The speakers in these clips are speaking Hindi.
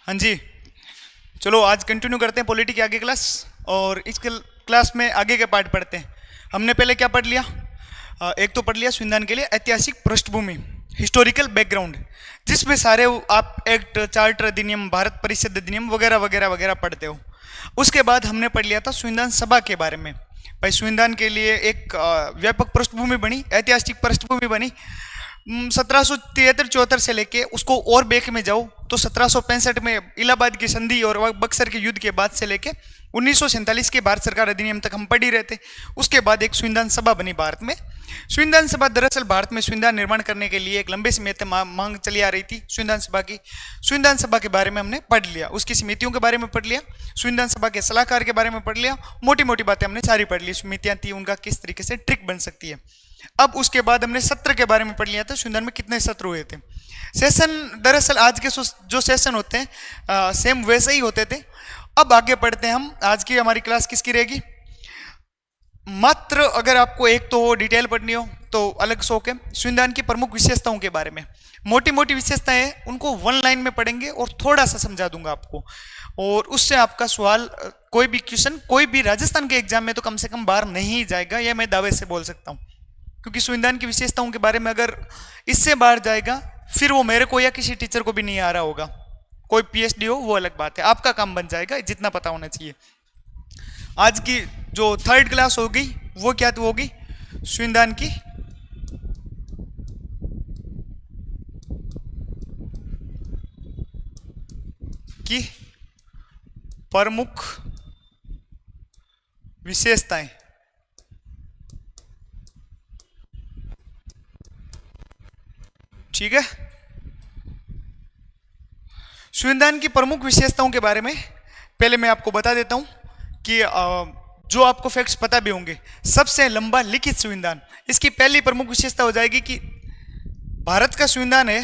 हाँ जी। चलो आज कंटिन्यू करते हैं पॉलिटी की आगे क्लास। और इस क्लास में आगे के पार्ट पढ़ते हैं। हमने पहले क्या पढ़ लिया? एक तो पढ़ लिया संविधान के लिए ऐतिहासिक पृष्ठभूमि, हिस्टोरिकल बैकग्राउंड, जिसमें सारे आप एक्ट, चार्टर अधिनियम, भारत परिषद अधिनियम वगैरह वगैरह वगैरह पढ़ते हो। उसके बाद हमने पढ़ लिया था संविधान सभा के बारे में। भाई संविधान के लिए एक व्यापक पृष्ठभूमि बनी, ऐतिहासिक पृष्ठभूमि बनी। 1773-74 से लेके उसको और बैक में जाओ तो 1765 में इलाहाबाद की संधि और बक्सर के युद्ध के बाद से लेके 1947 के भारत सरकार अधिनियम तक हम पढ़ ही रहे थे। उसके बाद एक संविधान सभा बनी भारत में। संविधान सभा दरअसल भारत में संविधान निर्माण करने के लिए एक लंबे समय से मांग चली आ रही थी संविधान सभा की। संविधान सभा के बारे में हमने पढ़ लिया, उसकी समितियों के बारे में पढ़ लिया, संविधान सभा के सलाहकार के बारे में पढ़ लिया। मोटी मोटी बातें हमने सारी पढ़ ली, समितियां थी, उनका किस तरीके से ट्रिक बन सकती है। अब उसके बाद हमने सत्र के बारे में पढ़ लिया था, संविधान में कितने सत्र हुए थे। सेशन दरअसल आज के जो सेशन होते हैं सेम वैसे ही होते थे। अब आगे पढ़ते हैं हम। आज की हमारी क्लास किसकी रहेगी? मात्र अगर आपको एक तो डिटेल पढ़नी हो तो अलग शौक है। संविधान की प्रमुख विशेषताओं के बारे में मोटी मोटी विशेषताएं हैं, उनको वन लाइन में पढ़ेंगे और थोड़ा सा समझा दूंगा आपको। और उससे आपका सवाल कोई भी क्वेश्चन कोई भी राजस्थान के एग्जाम में तो कम से कम बाहर नहीं जाएगा, यह मैं दावे से बोल सकता हूँ। क्योंकि संविधान की विशेषताओं के बारे में अगर इससे बाहर जाएगा फिर वो मेरे को या किसी टीचर को भी नहीं आ रहा होगा। कोई पीएचडी हो वो अलग बात है, आपका काम बन जाएगा, जितना पता होना चाहिए। आज की जो थर्ड क्लास होगी वो क्या तो होगी? संविधान की प्रमुख विशेषताएं। ठीक है, संविधान की प्रमुख विशेषताओं के बारे में पहले मैं आपको बता देता हूं कि जो आपको फैक्ट्स पता भी होंगे। सबसे लंबा लिखित संविधान, इसकी पहली प्रमुख विशेषता हो जाएगी कि भारत का संविधान है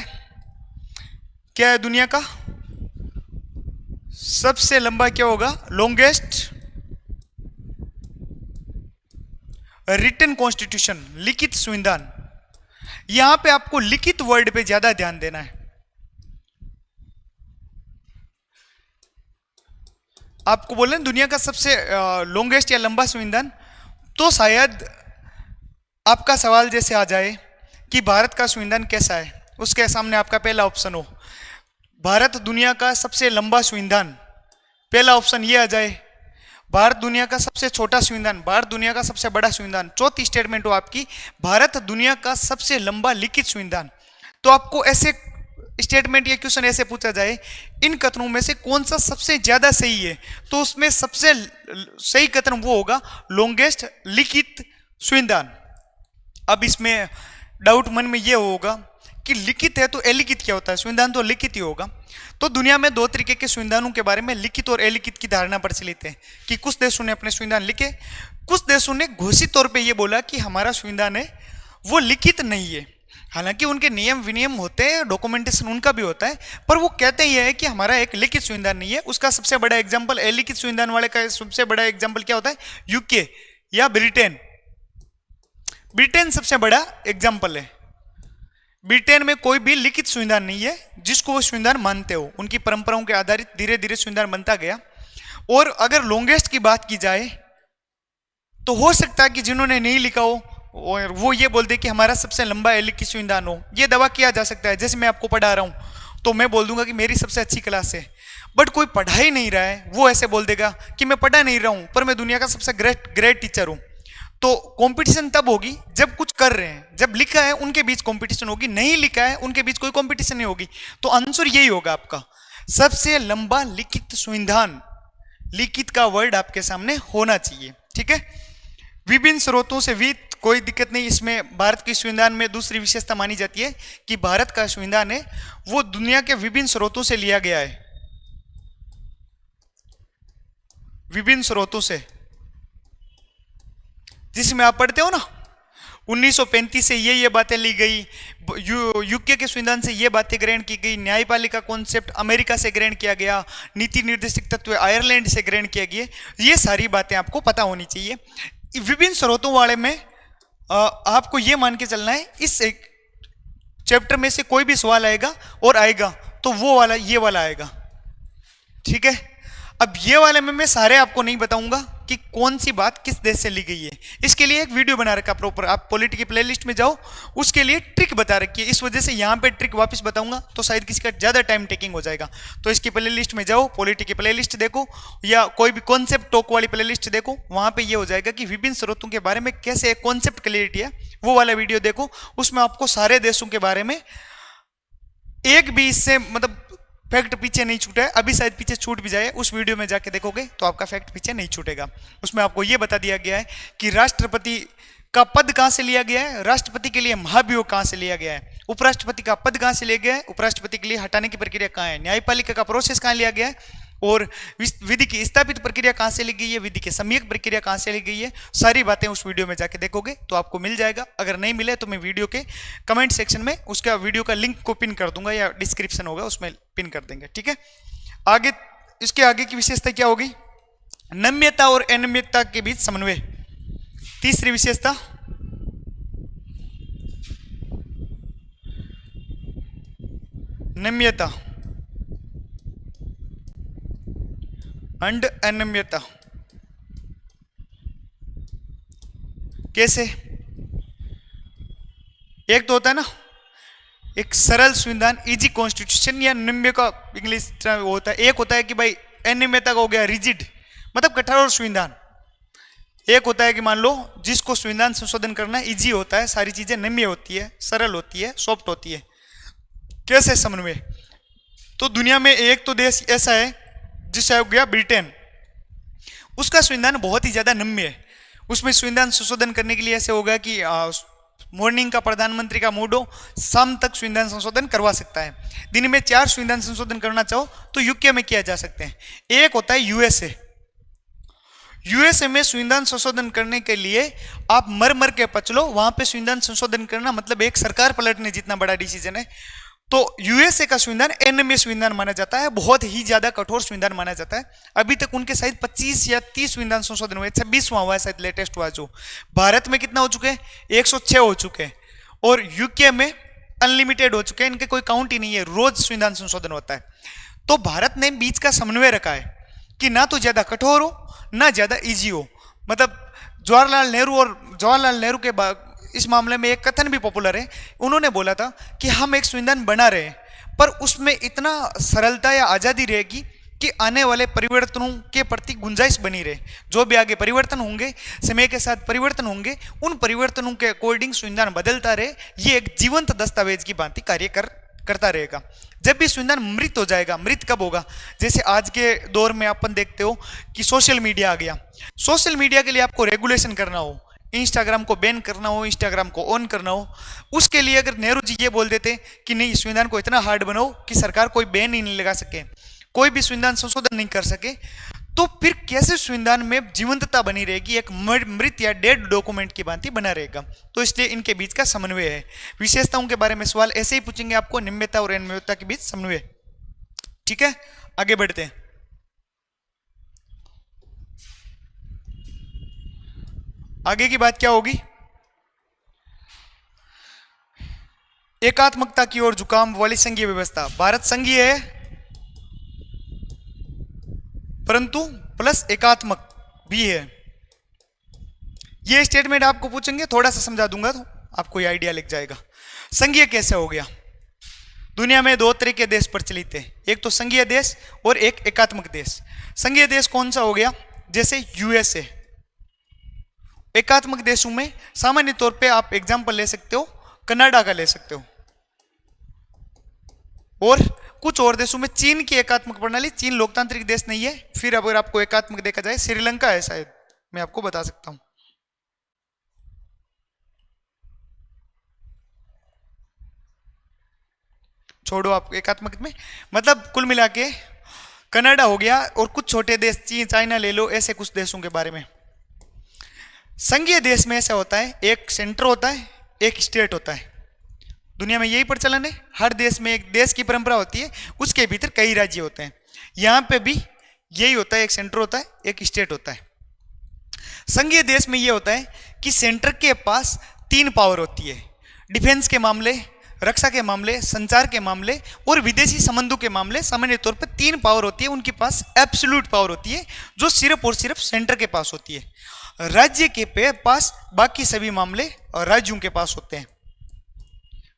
क्या है? दुनिया का सबसे लंबा क्या होगा? लॉन्गेस्ट रिटन कॉन्स्टिट्यूशन, लिखित संविधान। यहां पे आपको लिखित वर्ड पे ज्यादा ध्यान देना है। आपको बोले दुनिया का सबसे लॉन्गेस्ट या लंबा संविधान, तो शायद आपका सवाल जैसे आ जाए कि भारत का संविधान कैसा है, उसके सामने आपका पहला ऑप्शन हो भारत दुनिया का सबसे लंबा संविधान, पहला ऑप्शन ये आ जाए भारत दुनिया का सबसे छोटा संविधान, भारत दुनिया का सबसे बड़ा संविधान, चौथी स्टेटमेंट हो आपकी भारत दुनिया का सबसे लंबा लिखित संविधान, तो आपको ऐसे स्टेटमेंट या क्वेश्चन ऐसे पूछा जाए इन कथनों में से कौन सा सबसे ज्यादा सही है, तो उसमें सबसे सही कथन वो होगा लॉन्गेस्ट लिखित संविधान। अब इसमें डाउट मन में ये होगा कि लिखित है तो अलिखित क्या होता है? संविधान तो लिखित ही होगा। तो दुनिया में दो तरीके के संविधानों के बारे में लिखित और अलिखित की धारणा प्रचलित है कि कुछ देशों ने अपने संविधान लिखे, कुछ देशों ने घोषित तौर पे ये बोला कि हमारा संविधान है वो लिखित नहीं है। हालांकि उनके नियम विनियम होते हैं, डॉक्यूमेंटेशन उनका भी होता है, पर वो कहते ही है कि हमारा एक लिखित संविधान नहीं है। उसका सबसे बड़ा एग्जाम्पल, अलिखित संविधान वाले का सबसे बड़ा एग्जाम्पल क्या होता है? यूके या ब्रिटेन। ब्रिटेन सबसे बड़ा एग्जाम्पल है। ब्रिटेन में कोई भी लिखित संविधान नहीं है जिसको वो संविधान मानते हो, उनकी परंपराओं के आधारित धीरे धीरे संविधान बनता गया। और अगर लॉन्गेस्ट की बात की जाए तो हो सकता है कि जिन्होंने नहीं लिखा हो और वो ये बोल दे कि हमारा सबसे लंबा लिखित संविधान हो, ये दावा किया जा सकता है। जैसे मैं आपको पढ़ा रहा हूं तो मैं बोल दूंगा कि मेरी सबसे अच्छी क्लास है, बट कोई पढ़ा ही नहीं रहा है, वो ऐसे बोल देगा कि मैं पढ़ा नहीं रहा हूं पर मैं दुनिया का सबसे ग्रेट टीचर हूं। तो कंपटीशन तब होगी जब कुछ कर रहे हैं, जब लिखा है उनके बीच कंपटीशन होगी, नहीं लिखा है उनके बीच कोई कंपटीशन नहीं होगी। तो आंसर यही होगा आपका सबसे लंबा लिखित संविधान। लिखित का वर्ड आपके सामने होना चाहिए। ठीक है, विभिन्न स्रोतों से भी कोई दिक्कत नहीं। इसमें भारत के संविधान में दूसरी विशेषता मानी जाती है कि भारत का संविधान है वो दुनिया के विभिन्न स्रोतों से लिया गया है, विभिन्न स्रोतों से, जिसमें आप पढ़ते हो ना 1935 से ये बातें ली गई, यूके के संविधान से ये बातें ग्रहण की गई, न्यायपालिका कॉन्सेप्ट अमेरिका से ग्रहण किया गया, नीति निर्देशक तत्व आयरलैंड से ग्रहण किया गया। ये सारी बातें आपको पता होनी चाहिए। विभिन्न स्रोतों वाले में आपको ये मान के चलना है इस एक चैप्टर में से कोई भी सवाल आएगा और आएगा तो वो वाला ये वाला आएगा। ठीक है। अब ये वाले में मैं सारे आपको नहीं बताऊंगा कि कौन सी बात किस देश से ली गई है, इसके लिए एक वीडियो बना रखा प्रॉपर, आप पॉलिटी की प्लेलिस्ट में जाओ, उसके लिए ट्रिक बता रखी है। इस वजह से यहाँ पे ट्रिक वापस बताऊंगा तो शायद किसी का ज्यादा टाइम टेकिंग हो जाएगा, तो इसकी प्लेलिस्ट में जाओ, पॉलिटी की प्लेलिस्ट देखो या कोई भी कॉन्सेप्ट टॉक वाली प्लेलिस्ट देखो, वहां पे ये हो जाएगा कि विभिन्न स्रोतों के बारे में कैसे एक कॉन्सेप्ट क्लियरिटी है, वो वाला वीडियो देखो। उसमें आपको सारे देशों के बारे में एक भी इससे मतलब फैक्ट पीछे नहीं छूटा है, अभी शायद पीछे छूट भी जाए, उस वीडियो में जाके देखोगे तो आपका फैक्ट पीछे नहीं छूटेगा। उसमें आपको यह बता दिया गया है कि राष्ट्रपति का पद कहां से लिया गया है, राष्ट्रपति के लिए महाभियोग कहां से लिया गया है, उपराष्ट्रपति का पद कहां से लिया गया है, उपराष्ट्रपति के लिए हटाने की प्रक्रिया कहां है, न्यायपालिका का प्रोसेस कहां लिया गया है, और विधि की स्थापित प्रक्रिया कहां से ली गई है, विधि की सम्यक प्रक्रिया कहां से ली गई है, सारी बातें उस वीडियो में जाके देखोगे तो आपको मिल जाएगा। अगर नहीं मिले तो मैं वीडियो के कमेंट सेक्शन में उसका वीडियो का लिंक को पिन कर दूंगा या डिस्क्रिप्शन होगा उसमें पिन कर देंगे, ठीक है। आगे इसके आगे की विशेषता क्या होगी, नम्यता और अनम्यता के बीच समन्वय। तीसरी विशेषता नम्यता एंड अनम्यता। कैसे, एक तो होता है ना एक सरल संविधान इजी कॉन्स्टिट्यूशन या नम्य का इंग्लिश होता है, एक होता है कि भाई अनम्यता का हो गया रिजिड मतलब कठोर संविधान, एक होता है कि मान लो जिसको संविधान संशोधन करना इजी होता है, सारी चीजें नम्य होती है, सरल होती है, सॉफ्ट होती है। कैसे समन्वय, तो दुनिया में एक तो देश ऐसा है जिसे हो गया ब्रिटेन, उसका संविधान बहुत ही ज्यादा नम्य है, उसमें संविधान संशोधन करने के लिए ऐसे होगा कि मॉर्निंग का प्रधानमंत्री का मूड हो, शाम तक संविधान संशोधन करवा सकता है, दिन में 4 संविधान संशोधन करना चाहो तो यूके में किया जा सकते हैं। एक होता है यूएसए, यूएसए में संविधान संशोधन करने के लिए आप मर मर के पचलो, वहां पे संविधान संशोधन करना मतलब एक सरकार पलटने जितना बड़ा डिसीजन है। तो यूएसए का संविधान अनम्य संविधान माना जाता है, बहुत ही ज्यादा कठोर संविधान माना जाता है। अभी तक उनके शायद 25 या 30 संविधान संशोधन हुए, 26वां हुआ है शायद लेटेस्ट हुआ जो। भारत में कितना हो चुके हैं, 106 हो चुके हैं, और यूके में अनलिमिटेड हो चुके हैं, इनके कोई काउंट ही नहीं है, रोज संविधान संशोधन होता है। तो भारत ने बीच का समन्वय रखा है कि ना तो ज्यादा कठोर हो ना ज्यादा इजी हो। मतलब जवाहरलाल नेहरू के इस मामले में एक कथन भी पॉपुलर है, उन्होंने बोला था कि हम एक संविधान बना रहे हैं पर उसमें इतना सरलता या आजादी रहेगी कि आने वाले परिवर्तनों के प्रति गुंजाइश बनी रहे, जो भी आगे परिवर्तन होंगे समय के साथ परिवर्तन होंगे, उन परिवर्तनों के अकॉर्डिंग संविधान बदलता रहे, ये एक जीवंत दस्तावेज की भांति कार्य करता रहेगा। जब भी संविधान मृत हो जाएगा, मृत कब होगा, जैसे आज के दौर में अपन देखते हो कि सोशल मीडिया आ गया, सोशल मीडिया के लिए आपको रेगुलेशन करना हो, इंस्टाग्राम को बैन करना हो, इंस्टाग्राम को ऑन करना हो, उसके लिए अगर नेहरू जी ये बोल देते कि नहीं संविधान को इतना हार्ड बनाओ कि सरकार कोई बैन ही नहीं लगा सके, कोई भी संविधान संशोधन नहीं कर सके, तो फिर कैसे संविधान में जीवंतता बनी रहेगी, एक मृत या डेड डॉक्यूमेंट की भांति बना रहेगा। तो इसलिए इनके बीच का समन्वय है। विशेषताओं के बारे में सवाल ऐसे ही पूछेंगे आपको, नम्यता और अनम्यता के बीच समन्वय, ठीक है। आगे बढ़ते हैं। आगे की बात क्या होगी, एकात्मकता की ओर झुकाव वाली संघीय व्यवस्था। भारत संघीय है परंतु प्लस एकात्मक भी है। ये स्टेटमेंट आपको पूछेंगे, थोड़ा सा समझा दूंगा तो आपको ये आइडिया लग जाएगा। संघीय कैसे हो गया, दुनिया में 2 तरह के देश प्रचलित है, एक तो संघीय देश और एक एकात्मक देश। संघीय देश कौन सा हो गया, जैसे यूएसए। एकात्मक देशों में सामान्य तौर पे आप एग्जांपल ले सकते हो, कनाडा का ले सकते हो, और कुछ और देशों में चीन की एकात्मक प्रणाली, चीन लोकतांत्रिक देश नहीं है। फिर अगर आपको एकात्मक देखा जाए श्रीलंका है शायद, मैं आपको बता सकता हूं। छोड़ो आप एकात्मक में, मतलब कुल मिला के कनाडा हो गया और कुछ छोटे देश चीन चाइना ले लो, ऐसे कुछ देशों के बारे में। संघीय देश में ऐसा होता है, एक सेंटर होता है, एक स्टेट होता है। दुनिया में यही प्रचलन है, हर देश में एक देश की परंपरा होती है, उसके भीतर कई राज्य होते हैं। यहां पे भी यही होता है, एक सेंटर होता है, एक स्टेट होता है। संघीय देश में यह होता है कि सेंटर के पास 3 पावर होती है, डिफेंस के मामले, रक्षा के मामले, संचार के मामले और विदेशी संबंधों के मामले सामान्य तौर पर 3 पावर होती है उनके पास, एब्सोल्यूट पावर होती है जो सिर्फ और सिर्फ सेंटर के पास होती है। राज्य के पास बाकी सभी मामले राज्यों के पास होते हैं।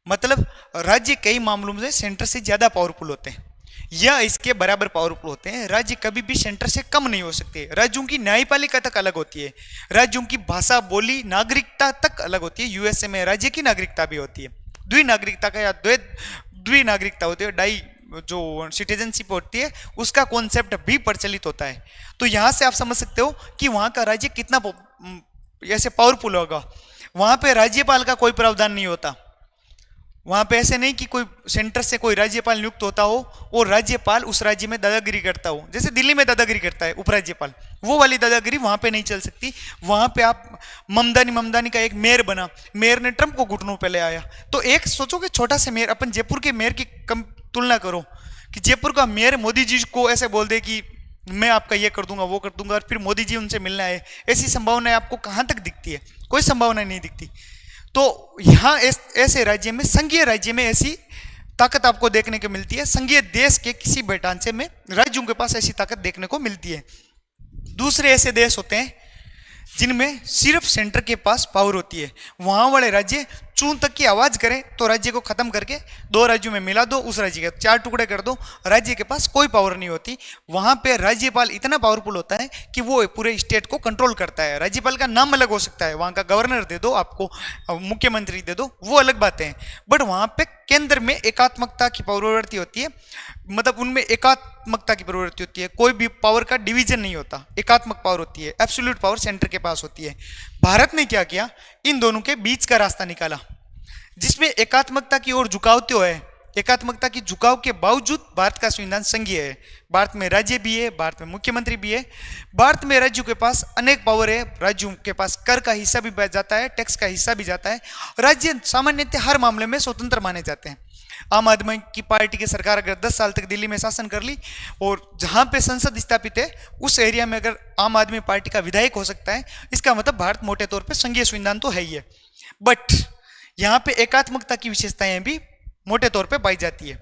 मतलब राज्य कई मामलों में सेंटर से ज्यादा पावरफुल होते हैं या इसके बराबर पावरफुल होते हैं। राज्य कभी भी सेंटर से कम नहीं हो सकते। राज्यों की न्यायपालिका तक अलग होती है, राज्यों की भाषा, बोली, नागरिकता तक अलग होती है। यूएसए में राज्य की नागरिकता भी होती है, द्विनागरिकता का या द्विनागरिकता होती है, डाई जो सिटीजनशिप होती है उसका कॉन्सेप्ट भी प्रचलित होता है। तो यहां से आप समझ सकते हो कि वहां का राज्य कितना ऐसे पावरफुल होगा। वहां पे राज्यपाल का कोई प्रावधान नहीं होता। वहां पे ऐसे नहीं कि कोई सेंटर से कोई राज्यपाल नियुक्त होता हो और राज्यपाल उस राज्य में दादागिरी करता हो, जैसे दिल्ली में दादागिरी करता है उपराज्यपाल, वो वाली दादागिरी वहां पे नहीं चल सकती। वहां पे आप ममदानी का एक मेयर बना, मेयर ने ट्रंप को घुटनों पे ले आया। तो एक सोचो कि छोटा सा मेयर, अपन जयपुर के मेयर की तुलना करो कि जयपुर का मेयर मोदी जी को ऐसे बोल दे कि मैं आपका ये कर दूंगा वो कर दूंगा और फिर मोदी जी उनसे मिलना है, ऐसी संभावना आपको कहां तक दिखती है? कोई संभावना नहीं दिखती। तो यहां ऐसे राज्य में, संघीय राज्य में ऐसी ताकत आपको देखने को मिलती है। संघीय देश के किसी भी ढांचे में राज्यों के पास ऐसी ताकत देखने को मिलती है। दूसरे ऐसे देश होते हैं जिनमें सिर्फ सेंटर के पास पावर होती है। वहां वाले राज्य चूं तक की आवाज करें तो राज्य को खत्म करके 2 राज्यों में मिला दो, उस राज्य के 4 टुकड़े कर दो। राज्य के पास कोई पावर नहीं होती। वहां पे राज्यपाल इतना पावरफुल होता है कि वो पूरे स्टेट को कंट्रोल करता है। राज्यपाल का नाम अलग हो सकता है, वहां का गवर्नर दे दो आपको, मुख्यमंत्री दे दो, वो अलग बातें हैं। बट वहां पे केंद्र में एकात्मकता की प्रवृत्ति होती है, मतलब उनमें एकात्मकता की प्रवृत्ति होती है। कोई भी पावर का डिवीजन नहीं होता, एकात्मक पावर होती है। एब्सोल्यूट पावर सेंटर के पास होती है। भारत ने क्या किया, इन दोनों के बीच का रास्ता निकाला जिसमें एकात्मकता की ओर झुकाव तो है। एकात्मकता की झुकाव के बावजूद भारत का संविधान संघीय है। भारत में राज्य भी है, भारत में मुख्यमंत्री भी है। भारत में राज्यों के पास अनेक पावर है। राज्यों के पास कर का हिस्सा भी जाता है, टैक्स का हिस्सा भी जाता है। राज्य सामान्यतः हर मामले में स्वतंत्र माने जाते हैं। आम आदमी की पार्टी की सरकार अगर 10 साल तक दिल्ली में शासन कर ली और जहां पे संसद स्थापित है उस एरिया में अगर आम आदमी पार्टी का विधायक हो सकता है, इसका मतलब भारत मोटे तौर पे संघीय संविधान तो है ही है। बट यहां पे एकात्मकता की विशेषताएं भी मोटे तौर पे पाई जाती है।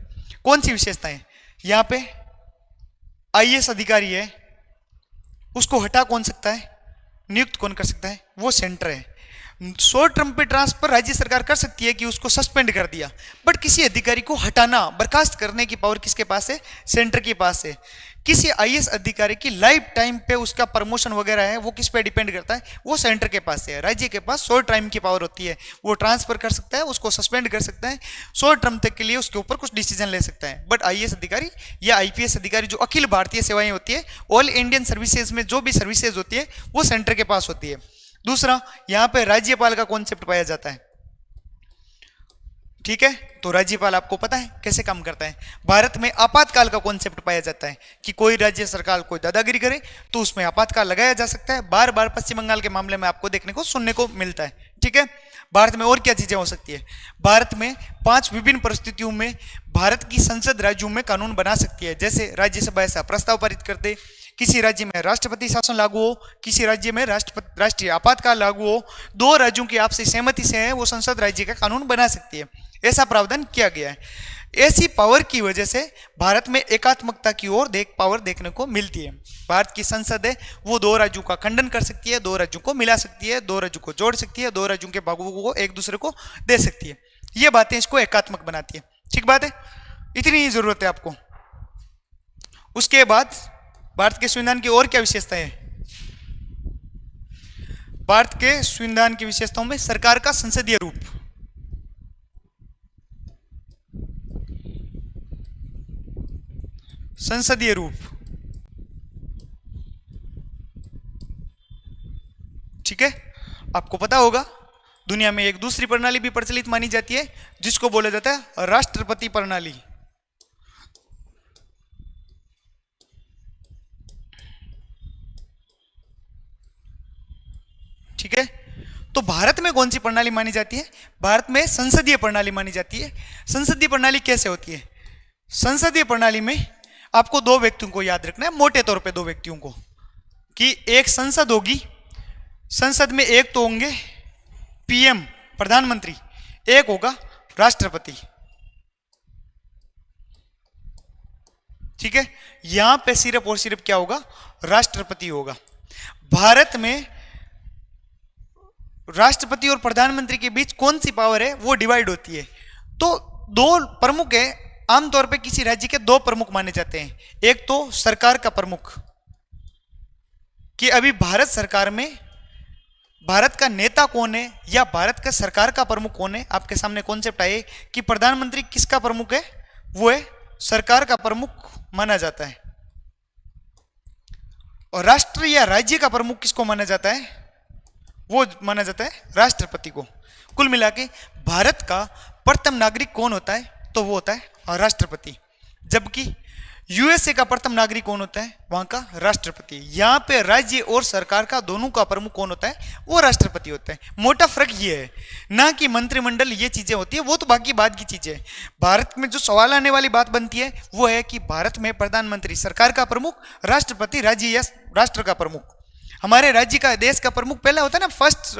कौन सी विशेषताएं? यहां पे आईएएस अधिकारी है, उसको हटा कौन सकता है, नियुक्त कौन कर सकता है? वो सेंटर है। शॉर्ट टर्म पे ट्रांसफर राज्य सरकार कर सकती है कि उसको सस्पेंड कर दिया, बट किसी अधिकारी को हटाना, बर्खास्त करने की पावर किसके पास है? सेंटर के पास है। किसी आईएएस अधिकारी की लाइफ टाइम पे उसका प्रमोशन वगैरह है वो किस पे डिपेंड करता है? वो सेंटर के पास है। राज्य के पास शॉर्ट टाइम की पावर होती है, वो ट्रांसफर कर सकता है, उसको सस्पेंड कर सकता है, शॉर्ट टर्म तक के लिए उसके ऊपर कुछ डिसीजन ले सकता है। बट आईएएस अधिकारी या आईपीएस अधिकारी जो अखिल भारतीय सेवाएं होती है, ऑल इंडियन सर्विसेज में जो भी सर्विसेज होती है वो सेंटर के पास होती है। दूसरा, यहां पे राज्यपाल का कॉन्सेप्ट पाया जाता है। ठीक है, तो राज्यपाल आपको पता है कैसे काम करता है। भारत में आपातकाल का कॉन्सेप्ट पाया जाता है कि कोई राज्य सरकार कोई दादागिरी करे तो उसमें आपातकाल लगाया जा सकता है। बार बार पश्चिम बंगाल के मामले में आपको देखने को, सुनने को मिलता है। ठीक है, भारत में और क्या चीजें हो सकती है? भारत में 5 विभिन्न परिस्थितियों में भारत की संसद राज्यों में कानून बना सकती है। जैसे राज्यसभा ऐसा प्रस्ताव पारित कर दे, किसी राज्य में राष्ट्रपति शासन लागू हो, किसी राज्य में राष्ट्रीय आपातकाल लागू हो, 2 राज्यों की आपसी सहमति से है वो संसद राज्य का कानून बना सकती है। ऐसा प्रावधान किया गया है। ऐसी पावर की वजह से भारत में एकात्मकता की ओर पावर देखने को मिलती है। भारत की संसद है वो 2 राज्यों का खंडन कर सकती है, 2 राज्यों को मिला सकती है, 2 राज्यों को जोड़ सकती है, 2 राज्यों के भागों को एक दूसरे को दे सकती है। ये बातें इसको एकात्मक बनाती है। ठीक बात है, इतनी ही जरूरत है आपको। उसके बाद भारत के संविधान की और क्या विशेषता है? भारत के संविधान की विशेषताओं में सरकार का संसदीय रूप, संसदीय रूप, ठीक है। आपको पता होगा दुनिया में एक दूसरी प्रणाली भी प्रचलित मानी जाती है जिसको बोला जाता है राष्ट्रपति प्रणाली। ठीक है, तो भारत में कौन सी प्रणाली मानी जाती है? भारत में संसदीय प्रणाली मानी जाती है। संसदीय प्रणाली कैसे होती है? संसदीय प्रणाली में आपको 2 व्यक्तियों को याद रखना है, मोटे तौर पे 2 व्यक्तियों को, कि एक संसद होगी, संसद में एक तो होंगे पीएम प्रधानमंत्री, एक होगा राष्ट्रपति। ठीक है, यहां पे सिर्फ और सिर्फ क्या होगा, राष्ट्रपति होगा। भारत में राष्ट्रपति और प्रधानमंत्री के बीच कौन सी पावर है वो डिवाइड होती है। तो दो प्रमुख है, आमतौर पे किसी राज्य के दो प्रमुख माने जाते हैं। एक तो सरकार का प्रमुख, कि अभी भारत सरकार में भारत का नेता कौन है या भारत का सरकार का प्रमुख कौन है, आपके सामने कॉन्सेप्ट आए कि प्रधानमंत्री किसका प्रमुख है, वो है सरकार का प्रमुख माना जाता है। और राष्ट्र या राज्य का प्रमुख किसको माना जाता है, वो माना जाता है राष्ट्रपति को। कुल मिला के भारत का प्रथम नागरिक कौन होता है, तो वो होता है राष्ट्रपति। जबकि यूएसए का प्रथम नागरिक कौन होता है, वहां का राष्ट्रपति। यहां पे राज्य और सरकार का दोनों का प्रमुख कौन होता है, वो राष्ट्रपति होता है। मोटा फर्क ये है ना कि मंत्रिमंडल ये चीजें होती है, वो तो बाकी बात की चीजें है। भारत में जो सवाल आने वाली बात बनती है वो है कि भारत में प्रधानमंत्री सरकार का प्रमुख, राष्ट्रपति राज्य या राष्ट्र का प्रमुख। हमारे राज्य का, देश का प्रमुख पहला होता है ना, फर्स्ट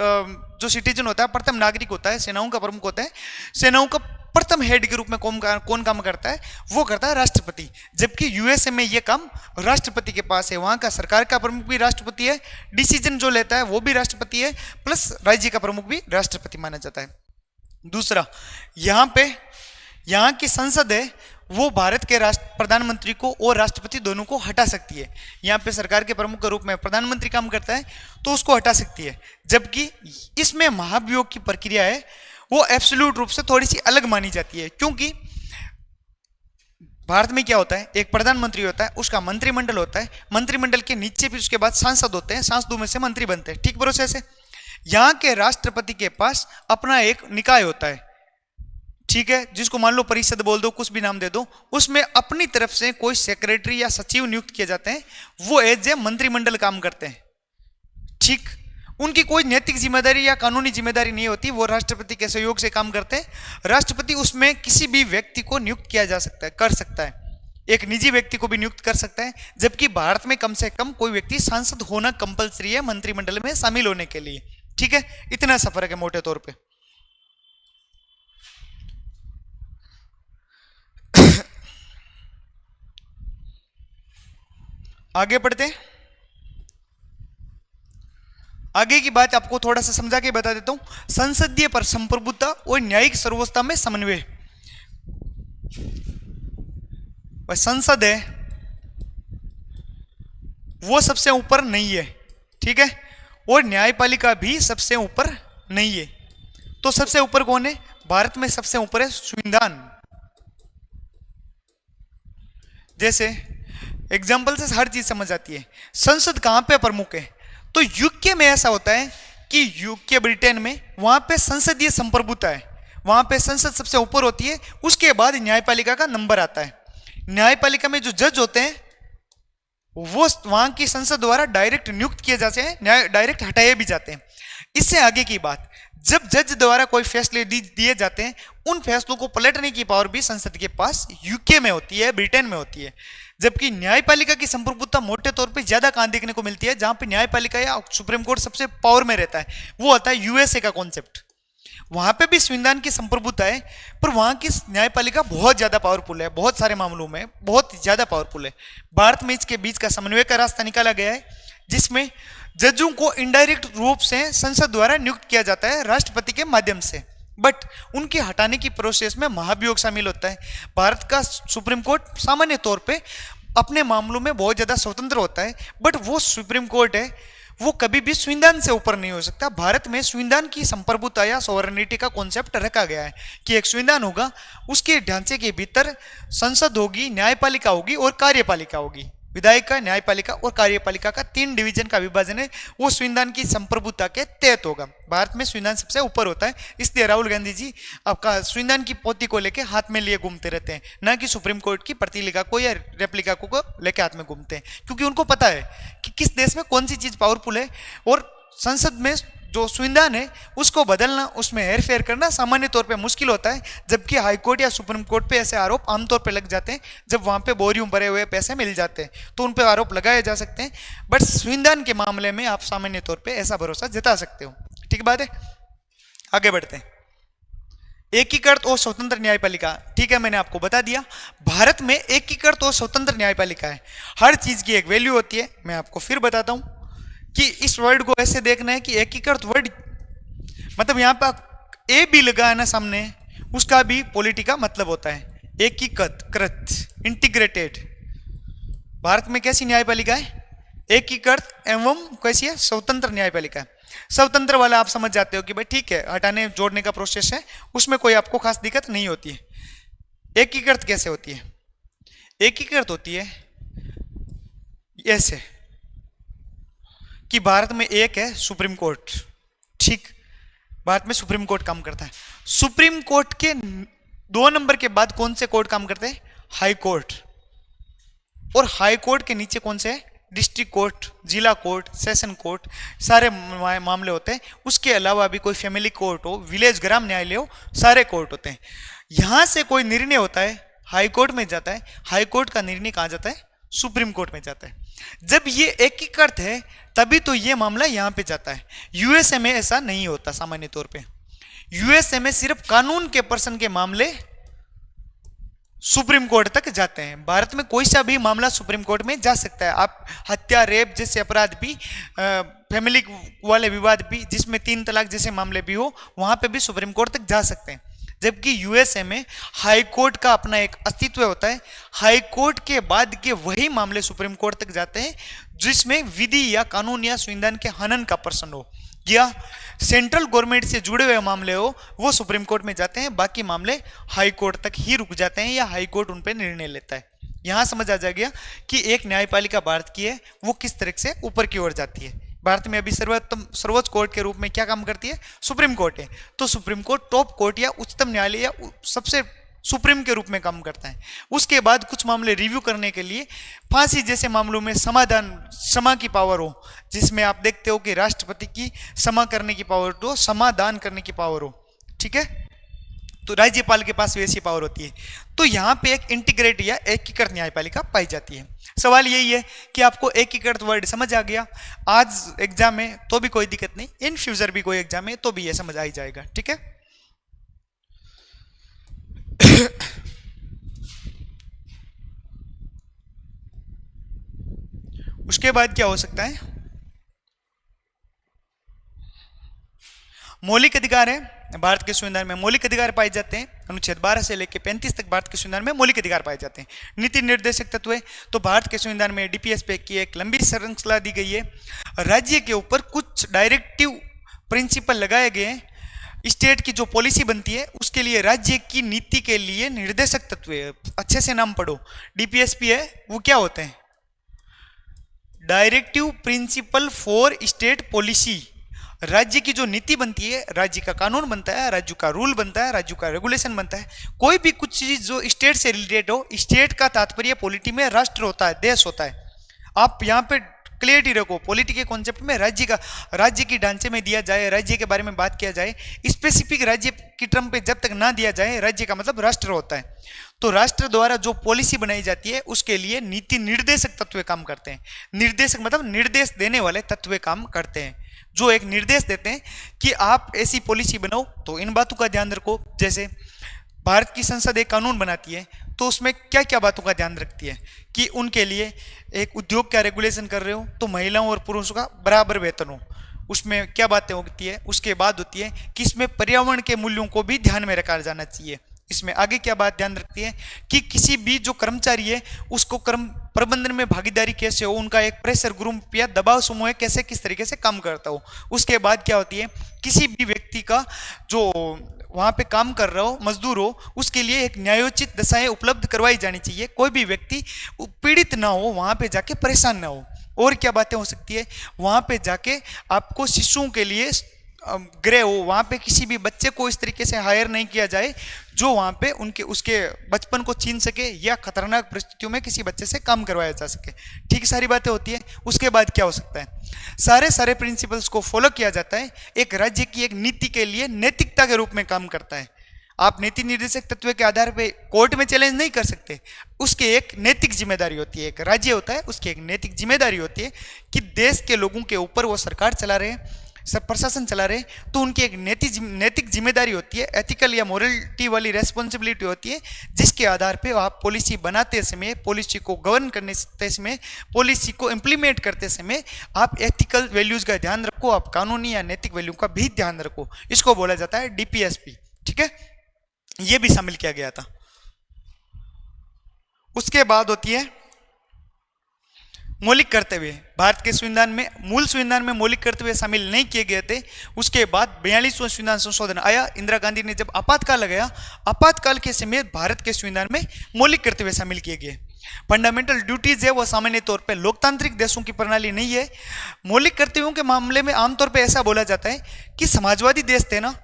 जो सिटीजन होता है, प्रथम नागरिक होता है, सेनाओं का प्रमुख होता है। सेनाओं का प्रथम हेड के रूप में कौन काम करता है, वो करता है राष्ट्रपति। जबकि यूएसए में ये काम राष्ट्रपति के पास है, वहां का सरकार का प्रमुख भी राष्ट्रपति है, डिसीजन जो लेता है वो भी राष्ट्रपति है, प्लस राज्य का प्रमुख भी राष्ट्रपति माना जाता है। दूसरा, यहाँ की संसद है वो भारत के प्रधानमंत्री को और राष्ट्रपति दोनों को हटा सकती है। यहाँ पे सरकार के प्रमुख के रूप में प्रधानमंत्री काम करता है तो उसको हटा सकती है। जबकि इसमें महाभियोग की प्रक्रिया है वो एब्सोल्यूट रूप से थोड़ी सी अलग मानी जाती है, क्योंकि भारत में क्या होता है, एक प्रधानमंत्री होता है, उसका मंत्रिमंडल होता है, मंत्रिमंडल के नीचे भी उसके बाद सांसद होते हैं, सांसदों में से मंत्री बनते हैं। ठीक प्रोसेस है। यहाँ के राष्ट्रपति के पास अपना एक निकाय होता है, ठीक है, जिसको मान लो परिषद बोल दो, कुछ भी नाम दे दो, उसमें अपनी तरफ से कोई सेक्रेटरी या सचिव नियुक्त किए जाते हैं, वो एज ए मंत्रिमंडल काम करते हैं। ठीक, उनकी कोई नैतिक जिम्मेदारी या कानूनी जिम्मेदारी नहीं होती, वो राष्ट्रपति के सहयोग से काम करते हैं। राष्ट्रपति उसमें किसी भी व्यक्ति को नियुक्त किया जा सकता है, कर सकता है, एक निजी व्यक्ति को भी नियुक्त कर सकता है। जबकि भारत में कम से कम कोई व्यक्ति सांसद होना कंपलसरी है मंत्रिमंडल में शामिल होने के लिए। ठीक है, इतना सा फर्क है मोटे तौर पे। आगे बढ़ते हैं। आगे की बात आपको थोड़ा सा समझा के बता देता हूं। संसदीय पर संप्रभुता और न्यायिक सर्वोच्चता में समन्वय। संसद है वो सबसे ऊपर नहीं है, ठीक है, और न्यायपालिका भी सबसे ऊपर नहीं है। तो सबसे ऊपर कौन है? भारत में सबसे ऊपर है संविधान। जैसे एग्जाम्पल से हर चीज समझ आती है। संसद कहां पे प्रमुख है? तो यूके में ऐसा होता है कि यूके, ब्रिटेन में, वहां पे संसदीय संप्रभुता है, वहां पे संसद सबसे ऊपर होती है, उसके बाद न्यायपालिका का नंबर आता है। न्यायपालिका में जो जज होते हैं वो वहां की संसद द्वारा डायरेक्ट नियुक्त किए जाते हैं, डायरेक्ट हटाए भी जाते हैं। इससे आगे की बात, जब जज द्वारा कोई फैसले दिए जाते हैं, उन फैसलों को पलटने की पावर भी संसद के पास यूके में होती है, ब्रिटेन में होती है। जबकि न्यायपालिका की संप्रभुता मोटे तौर पे ज्यादा कहां देखने को मिलती है? जहां पे न्यायपालिका या सुप्रीम कोर्ट सबसे पावर में रहता है, वो होता है यूएसए का कॉन्सेप्ट। वहां पे भी संविधान की संप्रभुता है, पर वहां की न्यायपालिका बहुत ज्यादा पावरफुल है, बहुत सारे मामलों में बहुत ज्यादा पावरफुल है। भारत में इसके बीच का समन्वय का रास्ता निकाला गया है, जिसमें जजों को इनडायरेक्ट रूप से संसद द्वारा नियुक्त किया जाता है राष्ट्रपति के माध्यम से, बट उनके हटाने की प्रोसेस में महाभियोग शामिल होता है। भारत का सुप्रीम कोर्ट सामान्य तौर पे अपने मामलों में बहुत ज्यादा स्वतंत्र होता है, बट वो सुप्रीम कोर्ट है, वो कभी भी संविधान से ऊपर नहीं हो सकता। भारत में संविधान की संप्रभुता या सॉवरेनिटी का कॉन्सेप्ट रखा गया है कि एक संविधान होगा, उसके ढांचे के भीतर संसद होगी, न्यायपालिका होगी और कार्यपालिका होगी। विधायिका, न्यायपालिका और कार्यपालिका का 3 डिवीजन का विभाजन है, वो संविधान की संप्रभुता के तहत होगा। भारत में संविधान सबसे ऊपर होता है, इसलिए राहुल गांधी जी आपका संविधान की पोथी को लेके हाथ में लिए घूमते रहते हैं, ना कि सुप्रीम कोर्ट की प्रतिलिका को या रेप्लिका को लेके हाथ में घूमते हैं, क्योंकि उनको पता है कि किस देश में कौन सी चीज पावरफुल है। और संसद में जो संविधान है उसको बदलना, उसमें हेरफेर करना सामान्य तौर पे मुश्किल होता है। जबकि हाईकोर्ट या सुप्रीम कोर्ट पे ऐसे आरोप आमतौर पे लग जाते हैं, जब वहां पे बोरियों भरे हुए पैसे मिल जाते हैं तो उन पे आरोप लगाए जा सकते हैं, बट संविधान के मामले में आप सामान्य तौर पे ऐसा भरोसा जता सकते हो। ठीक बात है, आगे बढ़ते हैं। एकीकृत और स्वतंत्र न्यायपालिका, ठीक है, मैंने आपको बता दिया। भारत में एकीकृत और स्वतंत्र न्यायपालिका है। हर चीज की एक वैल्यू होती है। मैं आपको फिर बताता हूं कि इस वर्ड को ऐसे देखना है कि एकीकृत वर्ड मतलब यहां पर ए भी लगा है ना सामने, उसका भी पॉलिटी का मतलब होता है एकीकृत, कृत, इंटीग्रेटेड। भारत में कैसी न्यायपालिका है? एकीकृत एवं कैसी है? स्वतंत्र न्यायपालिका है। स्वतंत्र वाला आप समझ जाते हो कि भाई ठीक है, हटाने जोड़ने का प्रोसेस है, उसमें कोई आपको खास दिक्कत नहीं होती है। एकीकृत कैसे होती है? एकीकृत होती है ऐसे कि भारत में एक है सुप्रीम कोर्ट, ठीक, भारत में सुप्रीम कोर्ट काम करता है। सुप्रीम कोर्ट के 2 नंबर के बाद कौन से कोर्ट काम करते हैं? High court. और हाई कोर्ट के नीचे कौन से है? डिस्ट्रिक्ट कोर्ट, जिला कोर्ट, सेशन कोर्ट, सारे मामले होते हैं। उसके अलावा भी कोई फैमिली कोर्ट हो, विलेज ग्राम न्यायालय हो, सारे कोर्ट होते हैं। यहां से कोई निर्णय होता है हाई कोर्ट में जाता है, हाई कोर्ट का निर्णय कहां जाता है? सुप्रीम कोर्ट में जाता है। जब ये एकीकृत है तभी तो ये मामला यहां पे जाता है। यूएसए में ऐसा नहीं होता सामान्य तौर पे। यूएसए में सिर्फ कानून के पर्सन के मामले सुप्रीम कोर्ट तक जाते हैं। भारत में कोई सा भी मामला सुप्रीम कोर्ट में जा सकता है। आप हत्या, रेप जैसे अपराध भी, फैमिली वाले विवाद भी, जिसमें 3 तलाक जैसे मामले भी हो, वहां पे भी सुप्रीम कोर्ट तक जा सकते हैं। जबकि यूएसए में हाई कोर्ट का अपना एक अस्तित्व होता है। हाई कोर्ट के बाद के वही मामले सुप्रीम कोर्ट तक जाते हैं जिसमें विधि या कानून या संविधान के हनन का प्रश्न हो या सेंट्रल गवर्नमेंट से जुड़े हुए मामले हो, वो सुप्रीम कोर्ट में जाते हैं। बाकी मामले हाई कोर्ट तक ही रुक जाते हैं या हाई कोर्ट उन पर निर्णय लेता है। यहां समझ आ जाएगा कि एक न्यायपालिका भारत की है, वो किस तरह से ऊपर की ओर जाती है। भारत में अभी सर्वोच्च कोर्ट के रूप में क्या काम करती है? सुप्रीम कोर्ट है। तो सुप्रीम कोर्ट टॉप कोर्ट या उच्चतम न्यायालय या सबसे सुप्रीम के रूप में काम करता है। उसके बाद कुछ मामले रिव्यू करने के लिए फांसी जैसे मामलों में क्षमा की पावर हो, जिसमें आप देखते हो कि राष्ट्रपति की क्षमा करने की पावर हो, समाधान करने की पावर हो, ठीक है, तो राज्यपाल के पास वैसी पावर होती है। तो यहाँ पे एक इंटीग्रेट या एकीकृत न्यायपालिका पाई जाती है। सवाल यही है कि आपको एकीकृत वर्ड समझ आ गया। आज एग्जाम में तो भी कोई दिक्कत नहीं, इन फ्यूचर भी कोई एग्जाम में तो भी ये समझ आ ही जाएगा, ठीक है। उसके बाद क्या हो सकता है? मौलिक अधिकार है। भारत के संविधान में मौलिक अधिकार पाए जाते हैं। अनुच्छेद 12 से लेकर 35 तक भारत के संविधान में मौलिक अधिकार पाए जाते हैं। नीति निर्देशक तत्व है, तो भारत के संविधान में डीपीएस पे की एक लंबी श्रृंखला दी गई है। राज्य के ऊपर कुछ डायरेक्टिव प्रिंसिपल लगाए गए हैं। स्टेट की जो पॉलिसी बनती है उसके लिए राज्य की नीति के लिए निर्देशक तत्व है। अच्छे से नाम पढ़ो, डीपीएसपी है वो क्या होते हैं? Directive principle for state policy. राज्य की जो नीति बनती है, राज्य का कानून बनता है, राज्य का रूल बनता है, राज्य का रेगुलेशन बनता है। कोई भी कुछ चीज जो स्टेट से रिलेटेड हो, स्टेट का तात्पर्य पॉलिटी में राष्ट्र होता है, देश होता है। आप यहाँ पे क्लियरिटी रखो, पॉलिटी के कॉन्सेप्ट में राज्य की ढांचे में दिया जाए, राज्य के बारे में बात किया जाए, स्पेसिफिक राज्य की टर्म पे जब तक ना दिया जाए, राज्य का मतलब राष्ट्र होता है। तो राष्ट्र द्वारा जो पॉलिसी बनाई जाती है उसके लिए नीति निर्देशक तत्व काम करते हैं। निर्देशक मतलब निर्देश देने वाले तत्व काम करते हैं, जो एक निर्देश देते हैं कि आप ऐसी पॉलिसी बनाओ तो इन बातों का ध्यान रखो। जैसे भारत की संसद एक कानून बनाती है तो उसमें क्या क्या बातों का ध्यान रखती है कि उनके लिए एक उद्योग का रेगुलेशन कर रहे हो तो महिलाओं और पुरुषों का बराबर वेतन हो, उसमें क्या बातें होती है। उसके बाद होती है कि इसमें पर्यावरण के मूल्यों को भी ध्यान में रखा जाना चाहिए। इसमें आगे क्या बात ध्यान रखती है कि किसी भी जो कर्मचारी है उसको कर्म प्रबंधन में भागीदारी कैसे हो, उनका एक प्रेशर ग्रुप या दबाव समूह कैसे किस तरीके से काम करता हो। उसके बाद क्या होती है, किसी भी व्यक्ति का जो वहां पे काम कर रहा हो, मजदूर हो, उसके लिए एक न्यायोचित दशाएं उपलब्ध करवाई जानी चाहिए। कोई भी व्यक्ति पीड़ित ना हो, वहां पे जाके परेशान ना हो। और क्या बातें हो सकती है, वहां पे जाके आपको शिशुओं के लिए गृह हो, वहां पे किसी भी बच्चे को इस तरीके से हायर नहीं किया जाए जो वहां पे उसके बचपन को छीन सके या खतरनाक परिस्थितियों में किसी बच्चे से काम करवाया जा सके। ठीक सारी बातें होती है। उसके बाद क्या हो सकता है, सारे प्रिंसिपल्स को फॉलो किया जाता है। एक राज्य की एक नीति के लिए नैतिकता के रूप में काम करता है। आप नीति निर्देशक तत्व के आधार पे कोर्ट में चैलेंज नहीं कर सकते, उसके एक नैतिक जिम्मेदारी होती है। एक राज्य होता है उसकी एक नैतिक जिम्मेदारी होती है कि देश के लोगों के ऊपर वो सरकार चला रहे हैं, सब प्रशासन चला रहे, तो उनकी एक नैतिक जिम्मेदारी होती है, एथिकल या मोरलिटी वाली रेस्पॉन्सिबिलिटी होती है, जिसके आधार पे आप पॉलिसी बनाते समय, पॉलिसी को गवर्न करने समय, पॉलिसी को इम्प्लीमेंट करते समय आप एथिकल वैल्यूज का ध्यान रखो, आप कानूनी या नैतिक वैल्यू का भी ध्यान रखो। इसको बोला जाता है डीपीएसपी। ठीक है, ये भी शामिल किया गया था। उसके बाद होती है मौलिक कर्तव्य। भारत के संविधान में, मूल संविधान में मौलिक कर्तव्य शामिल नहीं किए गए थे। उसके बाद 42वां संविधान संशोधन आया, इंदिरा गांधी ने जब आपातकाल लगाया, आपातकाल के समय भारत के संविधान में मौलिक कर्तव्य शामिल किए गए। फंडामेंटल ड्यूटीज है वो सामान्य तौर पे लोकतांत्रिक देशों की प्रणाली नहीं है। मौलिक कर्तव्यों के मामले में आमतौर पे ऐसा बोला जाता है कि समाजवादी देश थे ना,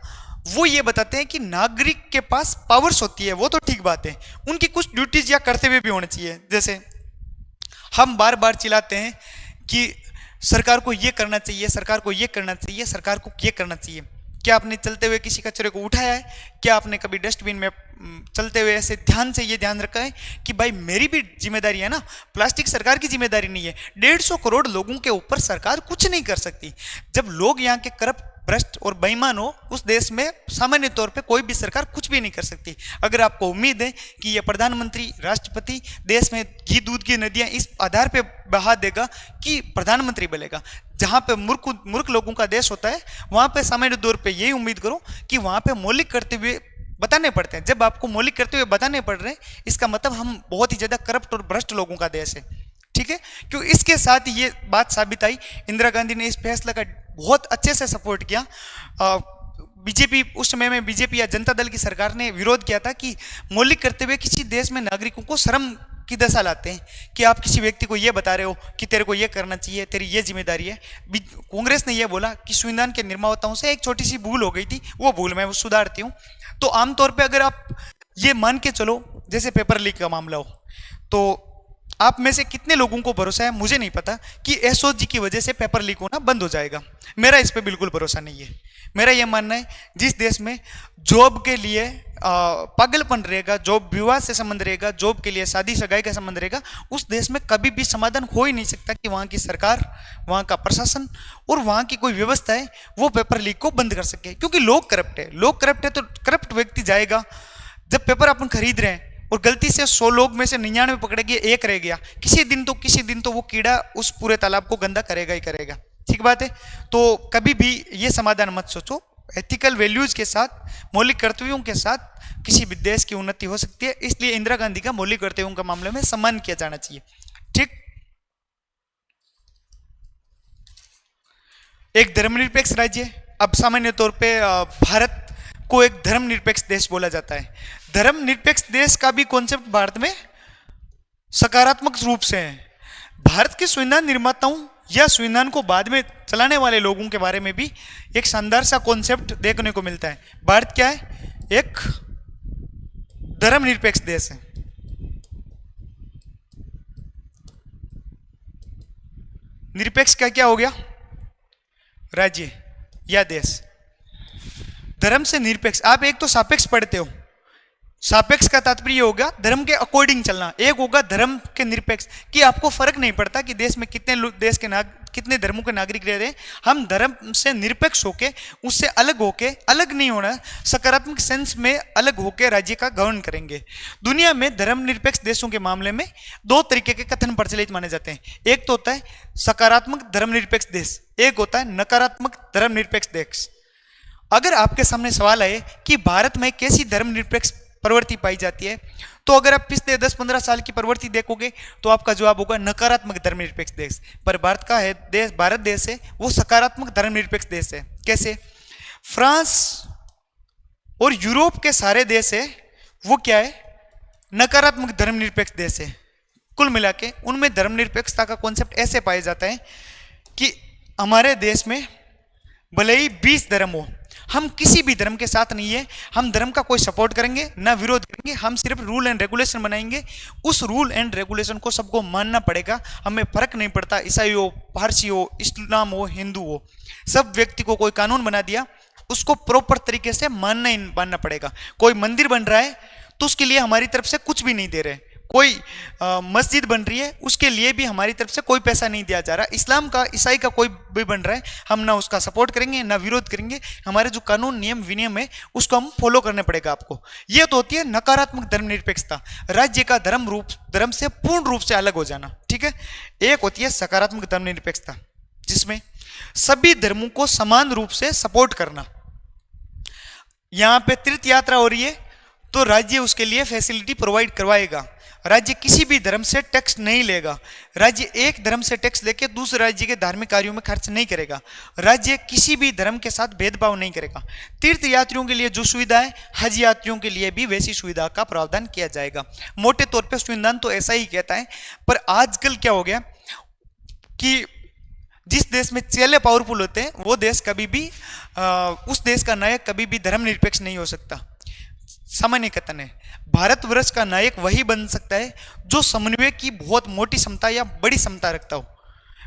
वो ये बताते हैं कि नागरिक के पास पावर्स होती है, वो तो ठीक बात है, उनकी कुछ ड्यूटीज या कर्तव्य भी होने चाहिए। जैसे हम बार बार चिल्लाते हैं कि सरकार को ये करना चाहिए, सरकार को ये करना चाहिए, सरकार को ये करना चाहिए। क्या आपने चलते हुए किसी कचरे को उठाया है? क्या आपने कभी डस्टबिन में चलते हुए ऐसे ध्यान से ये ध्यान रखा है कि भाई मेरी भी जिम्मेदारी है ना, प्लास्टिक सरकार की जिम्मेदारी नहीं है। 150 करोड़ लोगों के ऊपर सरकार कुछ नहीं कर सकती। जब लोग यहाँ के करप्ट, भ्रष्ट और बेईमान हो, उस देश में सामान्य तौर पे कोई भी सरकार कुछ भी नहीं कर सकती। अगर आपको उम्मीद है कि ये प्रधानमंत्री, राष्ट्रपति देश में घी दूध की नदियां इस आधार पे बहा देगा कि प्रधानमंत्री बनेगा, जहां पे मूर्ख लोगों का देश होता है, वहां पे सामान्य तौर पे यही उम्मीद करो कि वहां पे मौलिक कर्तव्य बताने पड़ते हैं। जब आपको मौलिक कर्तव्य बताने पड़ रहे हैं, इसका मतलब हम बहुत ही ज्यादा करप्ट और भ्रष्ट लोगों का देश है। ठीक है, क्यों? इसके साथ ये बात साबित आई, इंदिरा गांधी ने इस फैसला का बहुत अच्छे से सपोर्ट किया। बीजेपी, उस समय में बीजेपी या जनता दल की सरकार ने विरोध किया था कि मौलिक कर्तव्य किसी देश में नागरिकों को शर्म की दशा लाते हैं कि आप किसी व्यक्ति को ये बता रहे हो कि तेरे को ये करना चाहिए, तेरी ये जिम्मेदारी है। कांग्रेस ने यह बोला कि संविधान के निर्माताओं से एक छोटी सी भूल हो गई थी, वो भूल मैं सुधारती हूँ। तो आमतौर पर अगर आप ये मान के चलो, जैसे पेपर लीक का मामला हो, तो आप में से कितने लोगों को भरोसा है, मुझे नहीं पता, कि एसओजी की वजह से पेपर लीक होना बंद हो जाएगा। मेरा इस पे बिल्कुल भरोसा नहीं है। मेरा यह मानना है, जिस देश में जॉब के लिए पागलपन रहेगा, जॉब विवाह से संबंध रहेगा, जॉब के लिए शादी सगाई का संबंध रहेगा, उस देश में कभी भी समाधान हो ही नहीं सकता कि वहाँ की सरकार, वहाँ का प्रशासन और वहाँ की कोई व्यवस्था है वो पेपर लीक को बंद कर सके। क्योंकि लोग करप्ट है, लोग करप्ट है तो करप्ट व्यक्ति जाएगा। जब पेपर अपन खरीद रहे हैं और गलती से 100 लोग में से 99 पकड़े गए, एक रह गया, किसी दिन तो वो कीड़ा उस पूरे तालाब को गंदा करेगा ही करेगा। ठीक बात है। तो कभी भी ये समाधान मत सोचो। एथिकल वैल्यूज के साथ, मौलिक कर्तव्यों के साथ किसी भी देश की उन्नति हो सकती है। इसलिए इंदिरा गांधी का मौलिक कर्तव्यों के मामले में सम्मान किया जाना चाहिए। ठीक, एक धर्मनिरपेक्ष राज्य, अब सामान्य तौर पे भारत को एक धर्मनिरपेक्ष देश बोला जाता है। धर्मनिरपेक्ष देश का भी कॉन्सेप्ट भारत में सकारात्मक रूप से है। भारत के संविधान निर्माताओं या संविधान को बाद में चलाने वाले लोगों के बारे में भी एक शानदार सा कॉन्सेप्ट देखने को मिलता है। भारत क्या है? एक धर्मनिरपेक्ष देश है। निरपेक्ष का क्या हो गया? राज्य या देश। धर्म से निरपेक्ष, आप एक तो सापेक्ष पढ़ते हो, सापेक्ष का तात्पर्य होगा धर्म के अकॉर्डिंग चलना, एक होगा धर्म के निरपेक्ष कि आपको फर्क नहीं पड़ता कि देश में कितने धर्मों के नागरिक रह रहे हैं, हम धर्म से निरपेक्ष होके, उससे अलग होके, अलग नहीं होना, सकारात्मक सेंस में अलग होके राज्य का गवर्न करेंगे। दुनिया में धर्मनिरपेक्ष देशों के मामले में 2 तरीके के कथन प्रचलित माने जाते हैं। एक तो होता है सकारात्मक धर्मनिरपेक्ष देश, एक होता है नकारात्मक धर्मनिरपेक्ष देश। अगर आपके सामने सवाल आए कि भारत में कैसी धर्मनिरपेक्ष प्रवृत्ति पाई जाती है, तो अगर आप पिछले 10-15 साल की प्रवृत्ति देखोगे तो आपका जवाब होगा नकारात्मक धर्मनिरपेक्ष देश। पर भारत का है देश, भारत देश है वो सकारात्मक धर्मनिरपेक्ष देश है। कैसे? फ्रांस और यूरोप के सारे देश है वो क्या है? नकारात्मक धर्मनिरपेक्ष देश है। कुल मिला के उनमें धर्मनिरपेक्षता का कॉन्सेप्ट ऐसे पाया जाता है कि हमारे देश में भले ही 20 धर्म हो, हम किसी भी धर्म के साथ नहीं है, हम धर्म का कोई सपोर्ट करेंगे ना विरोध करेंगे, हम सिर्फ रूल एंड रेगुलेशन बनाएंगे। उस रूल एंड रेगुलेशन को सबको मानना पड़ेगा, हमें फर्क नहीं पड़ता ईसाई हो, पारसी हो, इस्लाम हो, हिंदू हो। सब व्यक्ति को कोई कानून बना दिया, उसको प्रॉपर तरीके से मानना पड़ेगा। कोई मंदिर बन रहा है तो उसके लिए हमारी तरफ से कुछ भी नहीं दे रहे, कोई मस्जिद बन रही है उसके लिए भी हमारी तरफ से कोई पैसा नहीं दिया जा रहा। इस्लाम का, ईसाई का कोई भी बन रहा है, हम ना उसका सपोर्ट करेंगे ना विरोध करेंगे। हमारे जो कानून नियम विनियम है उसको हम फॉलो करने पड़ेगा आपको। ये तो होती है नकारात्मक धर्मनिरपेक्षता, राज्य का धर्म से पूर्ण रूप से अलग हो जाना। ठीक है, एक होती है सकारात्मक धर्मनिरपेक्षता जिसमें सभी धर्मों को समान रूप से सपोर्ट करना। यहां पे तीर्थ यात्रा हो रही है तो राज्य उसके लिए फैसिलिटी प्रोवाइड करवाएगा। राज्य किसी भी धर्म से टैक्स नहीं लेगा। राज्य एक धर्म से टैक्स लेके दूसरे राज्य के धार्मिक कार्यों में खर्च नहीं करेगा। राज्य किसी भी धर्म के साथ भेदभाव नहीं करेगा। तीर्थ यात्रियों के लिए जो सुविधा है, हज यात्रियों के लिए भी वैसी सुविधा का प्रावधान किया जाएगा। मोटे तौर पर संविधान तो ऐसा ही कहता है, पर आजकल क्या हो गया कि जिस देश में चेले पावरफुल होते हैं वो देश कभी भी उस देश का नायक कभी भी धर्मनिरपेक्ष नहीं हो सकता। सामान्य कथन है, भारतवर्ष का नायक वही बन सकता है जो समन्वय की बहुत मोटी क्षमता या बड़ी क्षमता रखता हो।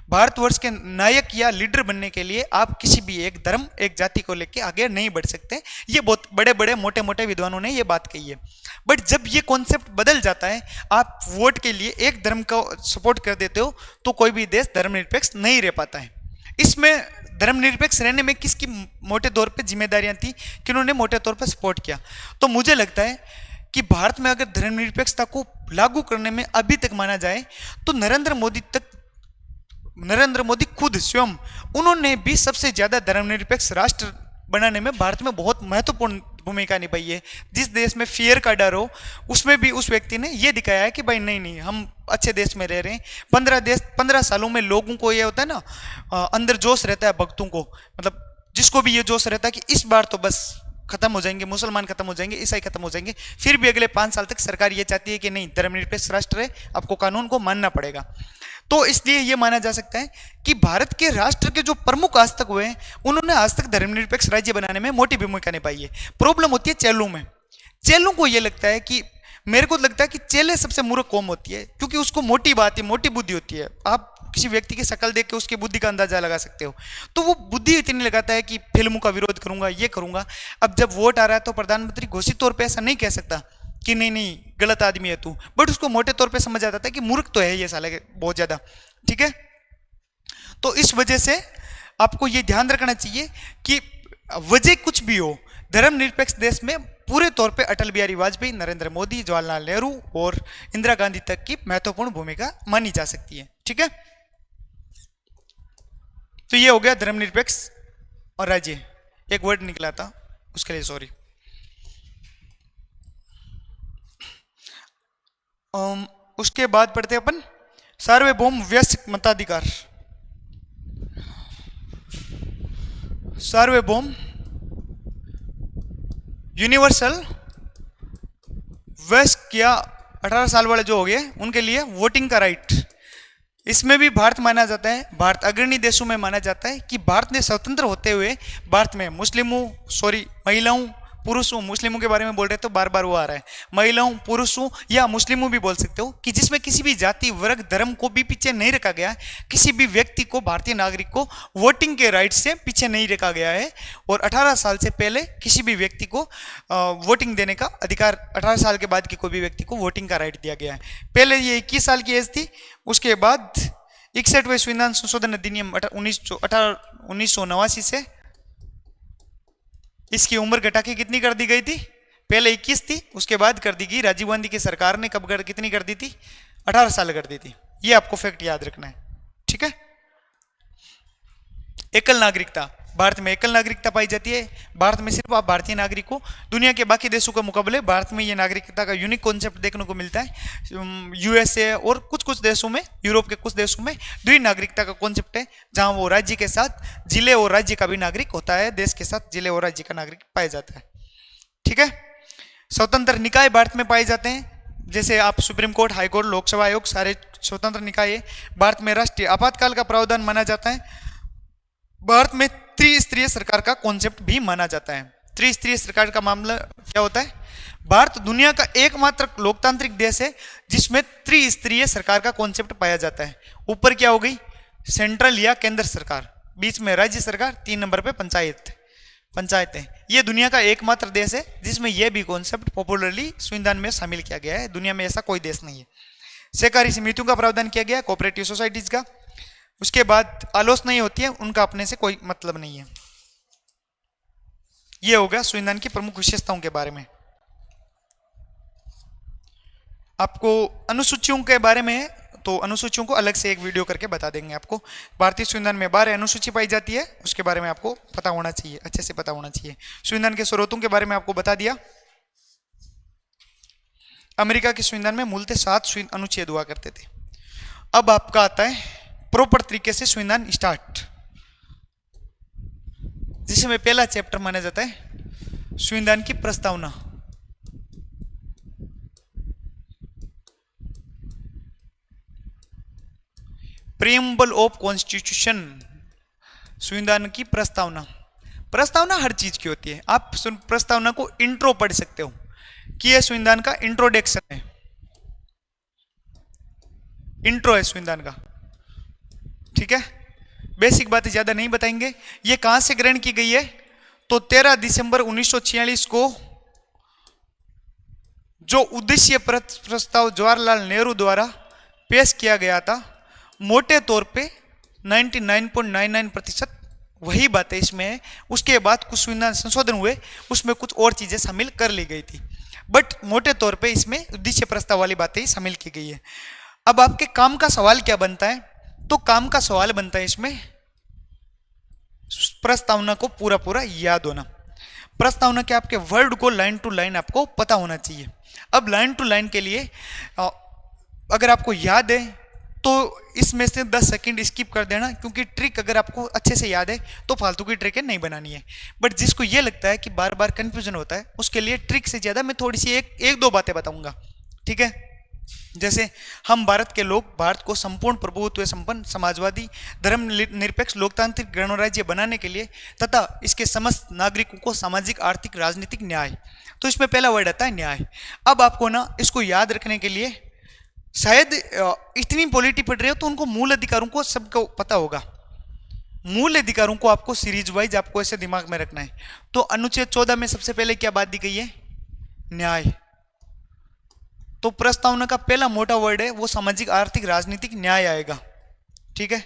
भारतवर्ष के नायक या लीडर बनने के लिए आप किसी भी एक धर्म, एक जाति को लेकर आगे नहीं बढ़ सकते। ये बहुत बड़े बड़े मोटे मोटे विद्वानों ने ये बात कही है। बट जब ये कॉन्सेप्ट बदल जाता है, आप वोट के लिए एक धर्म को सपोर्ट कर देते हो तो कोई भी देश धर्मनिरपेक्ष नहीं रह पाता है। इसमें धर्मनिरपेक्ष रहने में किसकी मोटे तौर पे जिम्मेदारियां थी, किन्होंने मोटे तौर पे सपोर्ट किया? तो मुझे लगता है कि भारत में अगर धर्मनिरपेक्षता को लागू करने में अभी तक माना जाए तो नरेंद्र मोदी खुद स्वयं उन्होंने भी सबसे ज्यादा धर्मनिरपेक्ष राष्ट्र बनाने में भारत में बहुत महत्वपूर्ण भूमिका निभाई है। जिस देश में फियर का डर हो उसमें भी उस व्यक्ति ने यह दिखाया है कि भाई नहीं हम अच्छे देश में रह रहे हैं। 15 सालों में लोगों को यह होता है ना, अंदर जोश रहता है भक्तों को, मतलब जिसको भी ये जोश रहता है कि इस बार तो बस खत्म हो जाएंगे, मुसलमान खत्म हो जाएंगे, ईसाई खत्म हो जाएंगे। फिर भी अगले 5 साल तक सरकार ये चाहती है कि नहीं, धर्मनिरपेक्ष राष्ट्र है, आपको कानून को मानना पड़ेगा। तो इसलिए यह माना जा सकता है कि भारत के राष्ट्र के जो प्रमुख आज तक हुए हैं उन्होंने आज तक धर्मनिरपेक्ष राज्य बनाने में मोटी भूमिका निभाई है। प्रॉब्लम होती है चेलों में। चेलों को यह लगता है कि, मेरे को लगता है कि चेले सबसे मूर्ख कौम होती है, क्योंकि उसको मोटी बात है, मोटी बुद्धि होती है। आप किसी व्यक्ति की शक्ल देख के उसकी बुद्धि का अंदाजा लगा सकते हो। तो वो बुद्धि इतनी लगाता है कि फिल्मों का विरोध करूंगा, ये करूंगा। अब जब वोट आ रहा है तो प्रधानमंत्री घोषित तौर पे ऐसा नहीं कह सकता कि नहीं गलत आदमी है तू, बट उसको मोटे तौर पे समझ आता था कि मूर्ख तो है ये साले बहुत ज्यादा। ठीक है, तो इस वजह से आपको ये ध्यान रखना चाहिए कि वजह कुछ भी हो, धर्मनिरपेक्ष देश में पूरे तौर पे अटल बिहारी वाजपेयी, नरेंद्र मोदी, जवाहरलाल नेहरू और इंदिरा गांधी तक की महत्वपूर्ण भूमिका मानी जा सकती है। ठीक है, तो ये हो गया धर्मनिरपेक्ष और राज्य। एक वर्ड निकला था उसके लिए सॉरी। उसके बाद पढ़ते अपन सार्वभौम वयस्क मताधिकार। सार्वभौम यूनिवर्सल वयस्क या 18 साल वाले जो हो गए उनके लिए वोटिंग का राइट। इसमें भी भारत माना जाता है, भारत अग्रणी देशों में माना जाता है कि भारत ने स्वतंत्र होते हुए भारत में महिलाओं, पुरुषों, मुस्लिमों के बारे में बोल रहे तो बार बार वो आ रहा है, महिलाओं, पुरुषों या मुस्लिमों भी बोल सकते हो, कि जिसमें किसी भी जाति, वर्ग, धर्म को भी पीछे नहीं रखा गया। किसी भी व्यक्ति को, भारतीय नागरिक को वोटिंग के राइट से पीछे नहीं रखा गया है। और 18 साल से पहले किसी भी व्यक्ति को वोटिंग देने का अधिकार, 18 साल के बाद की कोई भी व्यक्ति को वोटिंग का राइट दिया गया है। पहले ये 21 साल की एज थी, उसके बाद 61वें संविधान संशोधन अधिनियम 1989 से इसकी उम्र घटा के कितनी कर दी गई थी? पहले 21 थी, उसके बाद कर दी गई, राजीव गांधी की सरकार ने कितनी कर दी थी? 18 साल कर दी थी। ये आपको फैक्ट याद रखना है। ठीक है, एकल नागरिकता, भारत में एकल नागरिकता पाई जाती है। भारत में सिर्फ आप भारतीय नागरिक हो। दुनिया के बाकी देशों के मुकाबले भारत में ये नागरिकता का यूनिक कॉन्सेप्ट देखने को मिलता है। यूएसए और कुछ देशों में, यूरोप के कुछ देशों में द्वि नागरिकता का कॉन्सेप्ट है, जहां वो राज्य के साथ जिले और राज्य का भी नागरिक होता है, देश के साथ जिले और राज्य का नागरिक पाया जाता है। ठीक है, स्वतंत्र निकाय भारत में पाए जाते हैं, जैसे आप supreme court, high court, Lok Sabha आयोग, सारे स्वतंत्र निकाय। भारत में राष्ट्रीय आपातकाल का प्रावधान माना जाता है। भारत में त्रिस्तरीय सरकार का कॉन्सेप्ट भी माना जाता है। त्रिस्तरीय सरकार का मामला क्या होता है? भारत दुनिया का एकमात्र लोकतांत्रिक देश है जिसमें त्रिस्तरीय सरकार का कॉन्सेप्ट पाया जाता है। ऊपर क्या हो गई? सेंट्रल या केंद्र सरकार, बीच में राज्य सरकार, 3 नंबर पे पंचायत। पंचायतें। ये दुनिया का एकमात्र देश है जिसमें यह भी कॉन्सेप्ट पॉपुलरली संविधान में शामिल किया गया है। दुनिया में ऐसा कोई देश नहीं है। सहकारी समितियों का प्रावधान किया गया है, कोऑपरेटिव सोसाइटीज का। उसके बाद आलोचनाएं होती है, उनका अपने से कोई मतलब नहीं है। यह हो गया संविधान की प्रमुख विशेषताओं के बारे में। आपको अनुसूचियों के बारे में, तो अनुसूचियों को अलग से एक वीडियो करके बता देंगे आपको। भारतीय संविधान में 12 अनुसूची पाई जाती है, उसके बारे में आपको पता होना चाहिए, अच्छे से पता होना चाहिए। संविधान के स्रोतों के बारे में आपको बता दिया। अमेरिका के संविधान में मूलतः 7 अनुच्छेद हुआ करते थे। अब आपका आता है प्रॉपर तरीके से संविधान स्टार्ट, जिसमें पहला चैप्टर माना जाता है संविधान की प्रस्तावना। प्रीएम्बल ऑफ कॉन्स्टिट्यूशन, संविधान की प्रस्तावना। प्रस्तावना हर चीज की होती है। आप प्रस्तावना को इंट्रो पढ़ सकते हो कि यह संविधान का इंट्रोडक्शन है, इंट्रो है संविधान का। ठीक है, बेसिक बातें ज्यादा नहीं बताएंगे। ये कहां से ग्रहण की गई है, तो 13 दिसंबर 1946 को जो उद्देश्य प्रस्ताव जवाहरलाल नेहरू द्वारा पेश किया गया था, मोटे तौर पे 99.99% वही बातें इसमें है। उसके बाद कुछ संविधान संशोधन हुए, उसमें कुछ और चीजें शामिल कर ली गई थी, बट मोटे तौर पे इसमें उद्देश्य प्रस्ताव वाली बातें ही शामिल की गई है। अब आपके काम का सवाल क्या बनता है, तो काम का सवाल बनता है इसमें प्रस्तावना को पूरा पूरा याद होना। प्रस्तावना के आपके वर्ड को लाइन टू लाइन आपको पता होना चाहिए। अब लाइन टू लाइन के लिए अगर आपको याद है तो इसमें से 10 सेकंड स्किप कर देना, क्योंकि ट्रिक अगर आपको अच्छे से याद है तो फालतू की ट्रिक नहीं बनानी है। बट जिसको ये लगता है कि बार बार कंफ्यूजन होता है, उसके लिए ट्रिक से ज्यादा मैं थोड़ी सी एक दो बातें बताऊंगा। ठीक है, जैसे हम भारत के लोग भारत को संपूर्ण प्रभुत्व संपन्न समाजवादी धर्मनिरपेक्ष लोकतांत्रिक गणराज्य बनाने के लिए तथा इसके समस्त नागरिकों को सामाजिक आर्थिक राजनीतिक न्याय, तो इसमें पहला वर्ड आता है न्याय। अब आपको ना इसको याद रखने के लिए, शायद इतनी पॉलिटी पढ़ रहे हो तो उनको मूल अधिकारों को सबको पता होगा। मूल अधिकारों को आपको सीरीज वाइज आपको ऐसे दिमाग में रखना है। तो अनुच्छेद 14 में सबसे पहले क्या बात दी गई है, न्याय। तो प्रस्तावना का पहला मोटा वर्ड है वो सामाजिक आर्थिक राजनीतिक न्याय आएगा। ठीक है,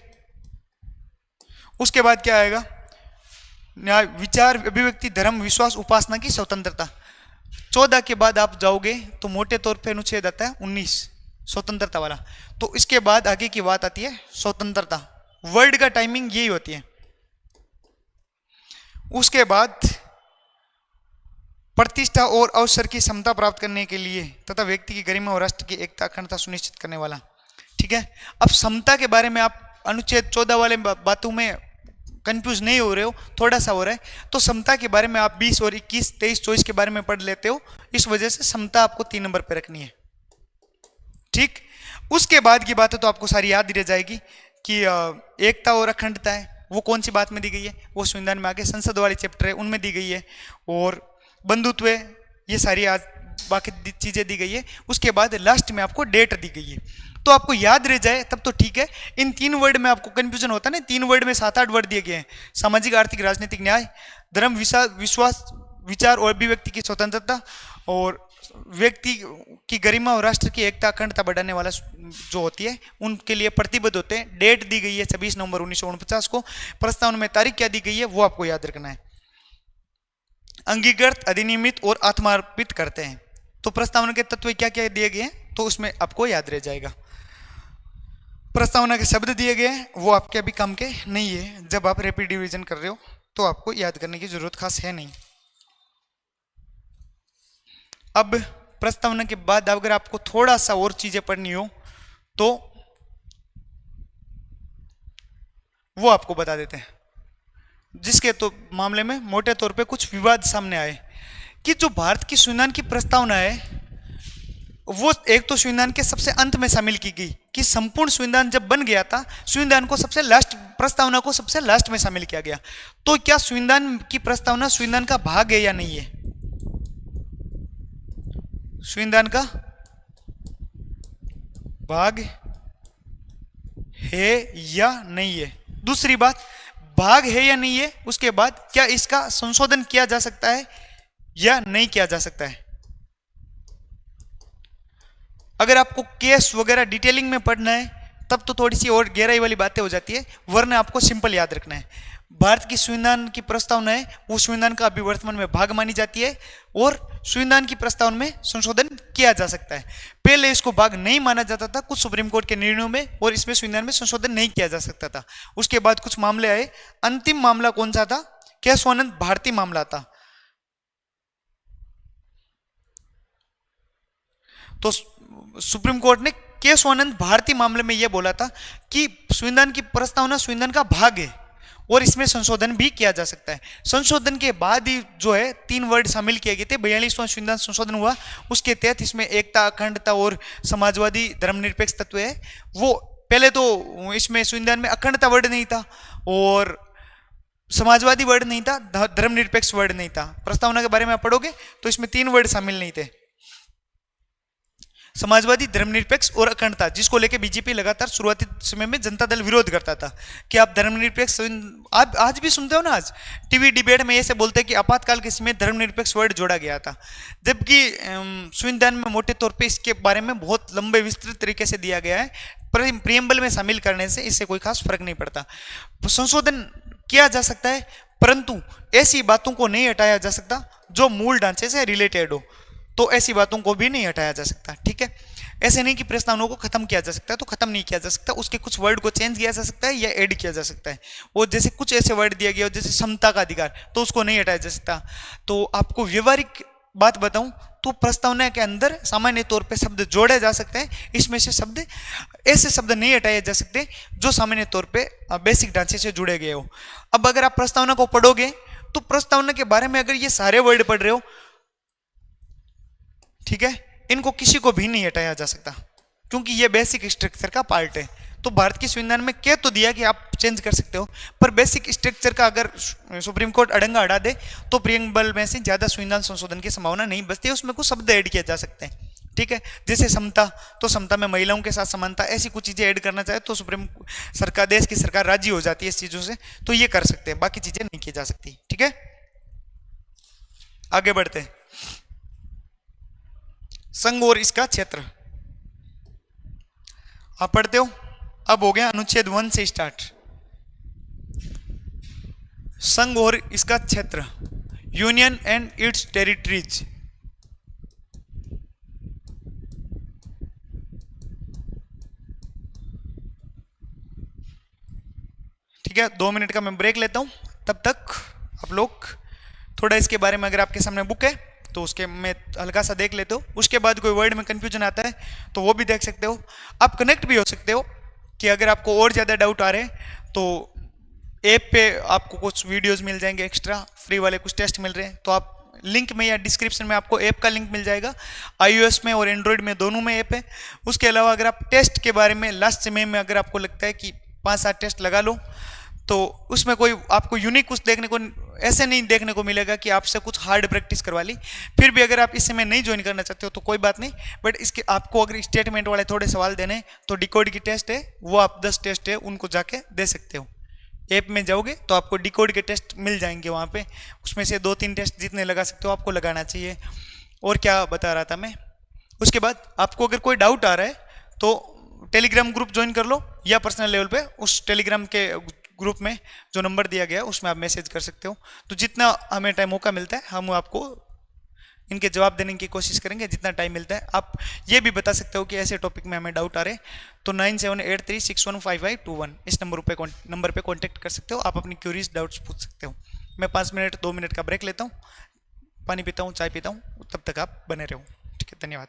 उसके बाद क्या आएगा, न्याय, विचार, अभिव्यक्ति, धर्म, विश्वास, उपासना की स्वतंत्रता। 14 के बाद आप जाओगे तो मोटे तौर पे अनुच्छेद आता है 19, स्वतंत्रता वाला। तो इसके बाद आगे की बात आती है स्वतंत्रता। वर्ड का टाइमिंग यही होती है। उसके बाद प्रतिष्ठा और अवसर की क्षमता प्राप्त करने के लिए तथा व्यक्ति की गरिमा और राष्ट्र की एकता अखंडता सुनिश्चित करने वाला। ठीक है, अब क्षमता के बारे में आप अनुच्छेद 14 वाले बातों में कंफ्यूज नहीं हो रहे हो, थोड़ा सा हो रहा है, तो समता के बारे में आप 20 और 21, 23, 24 के बारे में पढ़ लेते हो। इस वजह से समता आपको 3 नंबर पे रखनी है। ठीक, उसके बाद की बात है तो आपको सारी याद रह जाएगी कि एकता और अखंडता है वो कौन सी बात में दी गई है, वो संविधान में आगे संसद वाली चैप्टर है उनमें दी गई है। और बंधुत्व, ये सारी बाकी चीजें दी गई है। उसके बाद लास्ट में आपको डेट दी गई है, तो आपको याद रह जाए तब तो ठीक है। इन 3 वर्ड में आपको कंफ्यूजन होता है ना, 3 वर्ड में 7-8 वर्ड दिए गए हैं, सामाजिक आर्थिक राजनीतिक न्याय, धर्म, विश्वास, विचार और अभिव्यक्ति की स्वतंत्रता, और व्यक्ति की गरिमा और राष्ट्र की एकता अखंडता बढ़ाने वाला जो होती है उनके लिए प्रतिबद्ध होते हैं। डेट दी गई है 26 नवंबर 1949 को। प्रस्तावना में तारीख क्या दी गई है वो आपको याद रखना है। अंगीकृत, अधिनियमित और आत्मार्पित करते हैं। तो प्रस्तावना के तत्व क्या क्या दिए गए हैं तो उसमें आपको याद रह जाएगा। प्रस्तावना के शब्द दिए गए हैं वो आपके अभी काम के नहीं है, जब आप रैपिड रिवीजन कर रहे हो तो आपको याद करने की जरूरत खास है नहीं। अब प्रस्तावना के बाद अगर आपको थोड़ा सा और चीजें पढ़नी हो तो वो आपको बता देते हैं, जिसके तो मामले में मोटे तौर पे कुछ विवाद सामने आए कि जो भारत की संविधान की प्रस्तावना है वो एक तो संविधान के सबसे अंत में शामिल की गई कि संपूर्ण संविधान जब बन गया था संविधान को सबसे लास्ट, प्रस्तावना को सबसे लास्ट में शामिल किया गया। तो क्या संविधान की प्रस्तावना संविधान का भाग है या नहीं है, संविधान का भाग है या नहीं है। दूसरी बात, भाग है या नहीं है, उसके बाद क्या इसका संशोधन किया जा सकता है या नहीं किया जा सकता है। अगर आपको केस वगैरह डिटेलिंग में पढ़ना है तब तो थोड़ी सी और गहराई वाली बातें हो जाती है, वरना आपको सिंपल याद रखना है। भारत की संविधान की प्रस्तावना है वो संविधान का अभी वर्तमान में भाग मानी जाती है और संविधान की प्रस्तावना में संशोधन किया जा सकता है। पहले इसको भाग नहीं माना जाता था कुछ सुप्रीम कोर्ट के निर्णयों में, और इसमें संविधान में संशोधन नहीं किया जा सकता था। उसके बाद कुछ मामले आए, अंतिम मामला कौन सा था, केशवानंद भारती मामला था। तो सुप्रीम कोर्ट ने केशवानंद भारती मामले में यह बोला था कि संविधान की प्रस्तावना संविधान का भाग है और इसमें संशोधन भी किया जा सकता है। संशोधन के बाद ही जो है 3 वर्ड शामिल किए गए थे, 42वां संविधान संशोधन हुआ, उसके तहत इसमें एकता, अखंडता और समाजवादी धर्मनिरपेक्ष तत्व है। वो पहले तो इसमें संविधान में अखंडता वर्ड नहीं था और समाजवादी वर्ड नहीं था, धर्मनिरपेक्ष वर्ड नहीं था। प्रस्तावना के बारे में आप पढ़ोगे तो इसमें 3 वर्ड शामिल नहीं थे, समाजवादी, धर्मनिरपेक्ष और अखंडता, जिसको लेके बीजेपी लगातार शुरुआती समय में जनता दल विरोध करता था कि आप धर्मनिरपेक्ष, आप आज भी सुनते हो ना, आज टीवी डिबेट में ऐसे बोलते हैं कि आपातकाल के समय धर्मनिरपेक्ष वर्ड जोड़ा गया था, जबकि संविधान में मोटे तौर पे इसके बारे में बहुत लंबे विस्तृत तरीके से दिया गया है। प्रियम्बल में शामिल करने से इससे कोई खास फर्क नहीं पड़ता। संशोधन किया जा सकता है परंतु ऐसी बातों को नहीं हटाया जा सकता जो मूल ढांचे से रिलेटेड हो, तो ऐसी बातों को भी नहीं हटाया जा सकता। ठीक है, ऐसे नहीं कि प्रस्तावनाओं को खत्म किया जा सकता है तो खत्म नहीं किया जा सकता, उसके कुछ वर्ड को चेंज किया जा सकता है या ऐड किया जा सकता है। वो जैसे कुछ ऐसे वर्ड दिया गया हो जैसे समता का अधिकार, तो उसको नहीं हटाया जा सकता। तो आपको व्यवहारिक बात बताऊं तो प्रस्तावना के अंदर सामान्य तौर पे शब्द जोड़े जा सकते हैं, इसमें से शब्द ऐसे शब्द नहीं हटाए जा सकते जो सामान्य तौर पे बेसिक ढांचे से जुड़े गए हो। अब अगर आप प्रस्तावना को पढ़ोगे तो प्रस्तावना के बारे में अगर ये सारे वर्ड पढ़ रहे हो, ठीक है, इनको किसी को भी नहीं हटाया जा सकता क्योंकि ये बेसिक स्ट्रक्चर का पार्ट है। तो भारत की संविधान में कह तो दिया कि आप चेंज कर सकते हो, पर बेसिक स्ट्रक्चर का अगर सुप्रीम कोर्ट अड़ंगा हटा दे तो प्रियम्बल में से ज्यादा संविधान संशोधन की संभावना नहीं बचती है, उसमें कुछ शब्द ऐड किए जा सकते हैं। ठीक है, जैसे समता, तो समता में महिलाओं के साथ समानता, ऐसी कुछ चीजें ऐड करना चाहे तो सुप्रीम सरकार, देश की सरकार राजी हो जाती है इस चीजों से, तो ये कर सकते हैं, बाकी चीजें नहीं की जा सकती। ठीक है, आगे बढ़ते हैं। संघ और इसका क्षेत्र आप पढ़ते हो। अब हो गया अनुच्छेद 1 से स्टार्ट। संघ और इसका क्षेत्र, यूनियन एंड इट्स टेरिटरीज। ठीक है, 2 मिनट का मैं ब्रेक लेता हूं, तब तक आप लोग थोड़ा इसके बारे में, अगर आपके सामने बुक है तो उसके में हल्का सा देख लेते हो, उसके बाद कोई वर्ड में कंफ्यूजन आता है तो वो भी देख सकते हो। आप कनेक्ट भी हो सकते हो कि अगर आपको और ज़्यादा डाउट आ रहे हैं तो ऐप पे आपको कुछ वीडियोस मिल जाएंगे, एक्स्ट्रा फ्री वाले कुछ टेस्ट मिल रहे हैं, तो आप लिंक में या डिस्क्रिप्शन में आपको ऐप का लिंक मिल जाएगा। iOS में और एंड्रॉयड में दोनों में ऐप है। उसके अलावा अगर आप टेस्ट के बारे में लास्ट समय में अगर आपको लगता है कि 5-7 टेस्ट लगा लो तो उसमें कोई आपको यूनिक कुछ देखने को ऐसे नहीं देखने को मिलेगा कि आपसे कुछ हार्ड प्रैक्टिस करवा ली। फिर भी अगर आप इस समय नहीं ज्वाइन करना चाहते हो तो कोई बात नहीं, बट इसके आपको अगर स्टेटमेंट वाले थोड़े सवाल देने तो डिकोड की टेस्ट है, वो आप 10 टेस्ट है उनको जाके दे सकते हो। ऐप में जाओगे तो आपको डिकोड के टेस्ट मिल जाएंगे वहाँ पे, उसमें से 2-3 टेस्ट जितने लगा सकते हो आपको लगाना चाहिए। और क्या बता रहा था मैं, उसके बाद आपको अगर कोई डाउट आ रहा है तो टेलीग्राम ग्रुप ज्वाइन कर लो या पर्सनल लेवल पे उस टेलीग्राम के ग्रुप में जो नंबर दिया गया है उसमें आप मैसेज कर सकते हो। तो जितना हमें टाइम मौका मिलता है हम आपको इनके जवाब देने की कोशिश करेंगे जितना टाइम मिलता है। आप ये भी बता सकते हो कि ऐसे टॉपिक में हमें डाउट आ रहे तो 9783615521 इस नंबर पे कांटेक्ट कर सकते हो। आप अपनी क्यूरीज डाउट्स पूछ सकते हो। मैं 5 मिनट का ब्रेक लेता हूँ, पानी पीता हूँ, चाय पीता हूँ, तब तक आप बने रहो। ठीक है, धन्यवाद।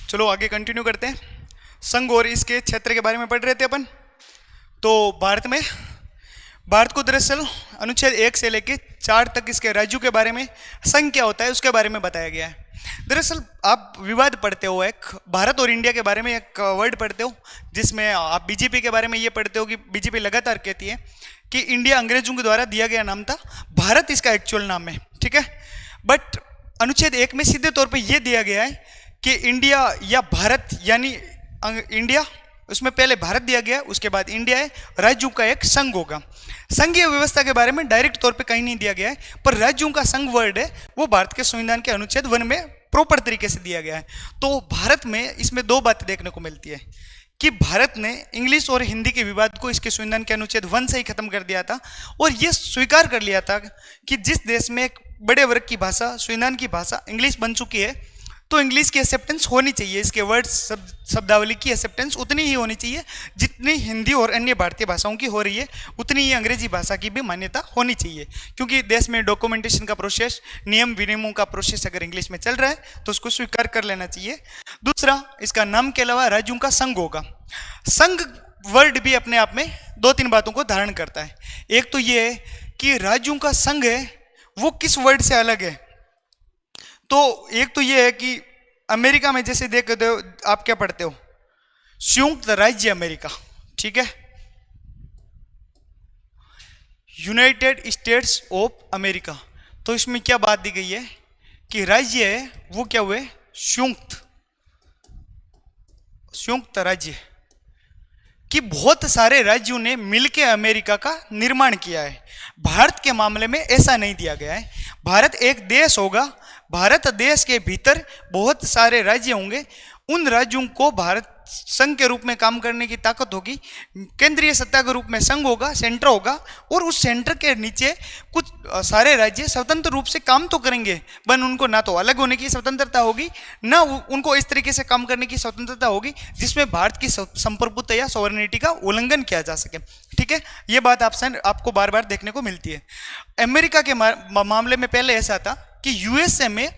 चलो आगे कंटिन्यू करते हैं। संघ और इसके क्षेत्र के बारे में पढ़ रहे थे अपन। तो भारत को दरअसल अनुच्छेद 1 से लेकर 4 तक इसके राज्यों के बारे में, संघ क्या होता है उसके बारे में बताया गया है। दरअसल आप विवाद पढ़ते हो, एक भारत और इंडिया के बारे में एक वर्ड पढ़ते हो, जिसमें आप बीजेपी के बारे में ये पढ़ते हो कि बीजेपी लगातार कहती है कि इंडिया अंग्रेजों के द्वारा दिया गया नाम था, भारत इसका एक्चुअल नाम है, ठीक है। बट अनुच्छेद 1 में सीधे तौर पे ये दिया गया है कि इंडिया या भारत, यानी इंडिया, उसमें पहले भारत दिया गया, उसके बाद इंडिया है, राज्यों का एक संघ होगा। संघीय व्यवस्था के बारे में डायरेक्ट तौर पे कहीं नहीं दिया गया है, पर राज्यों का संघ वर्ड है वो भारत के संविधान के अनुच्छेद 1 में प्रॉपर तरीके से दिया गया है। तो भारत में इसमें दो बातें देखने को मिलती है कि भारत ने इंग्लिश और हिंदी के विवाद को इसके संविधान के अनुच्छेद 1 से ही खत्म कर दिया था, और यह स्वीकार कर लिया था कि जिस देश में एक बड़े वर्ग की भाषा, संविधान की भाषा इंग्लिश बन चुकी है, तो इंग्लिश की एक्सेप्टेंस होनी चाहिए, इसके वर्ड शब्दावली की एक्सेप्टेंस उतनी ही होनी चाहिए जितनी हिंदी और अन्य भारतीय भाषाओं की हो रही है, उतनी ही अंग्रेजी भाषा की भी मान्यता होनी चाहिए। क्योंकि देश में डॉक्यूमेंटेशन का प्रोसेस, नियम विनियमों का प्रोसेस अगर इंग्लिश में चल रहा है तो उसको स्वीकार कर लेना चाहिए। दूसरा, इसका नाम के अलावा राज्यों का संघ होगा। संघ वर्ड भी अपने आप में 2-3 बातों को धारण करता है। एक तो ये है कि राज्यों का संघ है वो किस वर्ड से अलग है। तो एक तो ये है कि अमेरिका में जैसे देखते हो, आप क्या पढ़ते हो, संयुक्त राज्य अमेरिका, ठीक है, यूनाइटेड स्टेट्स ऑफ अमेरिका। तो इसमें क्या बात दी गई है कि राज्य है वो क्या हुए, संयुक्त राज्य, कि बहुत सारे राज्यों ने मिलकर अमेरिका का निर्माण किया है। भारत के मामले में ऐसा नहीं दिया गया है। भारत एक देश होगा, भारत देश के भीतर बहुत सारे राज्य होंगे, उन राज्यों को भारत संघ के रूप में काम करने की ताकत होगी। केंद्रीय सत्ता के रूप में संघ होगा, सेंटर होगा, और उस सेंटर के नीचे कुछ सारे राज्य स्वतंत्र रूप से काम तो करेंगे, पर उनको ना तो अलग होने की स्वतंत्रता होगी, ना उनको इस तरीके से काम करने की स्वतंत्रता होगी जिसमें भारत की संप्रभुता या सॉवरेनिटी का उल्लंघन किया जा सके, ठीक है। ये बात आपको बार बार देखने को मिलती है। अमेरिका के मामले में पहले ऐसा था कि यूएसए में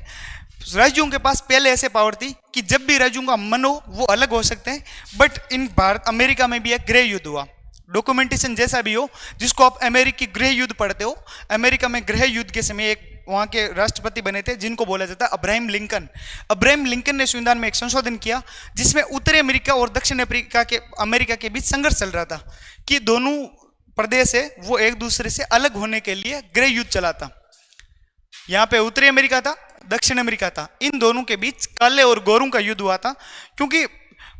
राज्यों के पास पहले ऐसे पावर थी कि जब भी राज्यों का मन हो वो अलग हो सकते हैं, बट इन भारत अमेरिका में भी एक गृह युद्ध हुआ, डॉक्यूमेंटेशन जैसा भी हो, जिसको आप अमेरिकी गृह युद्ध पढ़ते हो। अमेरिका में गृह युद्ध के समय एक वहाँ के राष्ट्रपति बने थे जिनको बोला जाता है अब्राहम लिंकन। अब्राहम लिंकन ने संविधान में एक संशोधन किया जिसमें उत्तरी अमेरिका और दक्षिण अमेरिका के बीच संघर्ष चल रहा था कि दोनों प्रदेश है वो एक दूसरे से अलग होने के लिए गृह युद्ध चला था। यहाँ पे उत्तरी अमेरिका था, दक्षिण अमेरिका था, इन दोनों के बीच काले और गोरों का युद्ध हुआ था, क्योंकि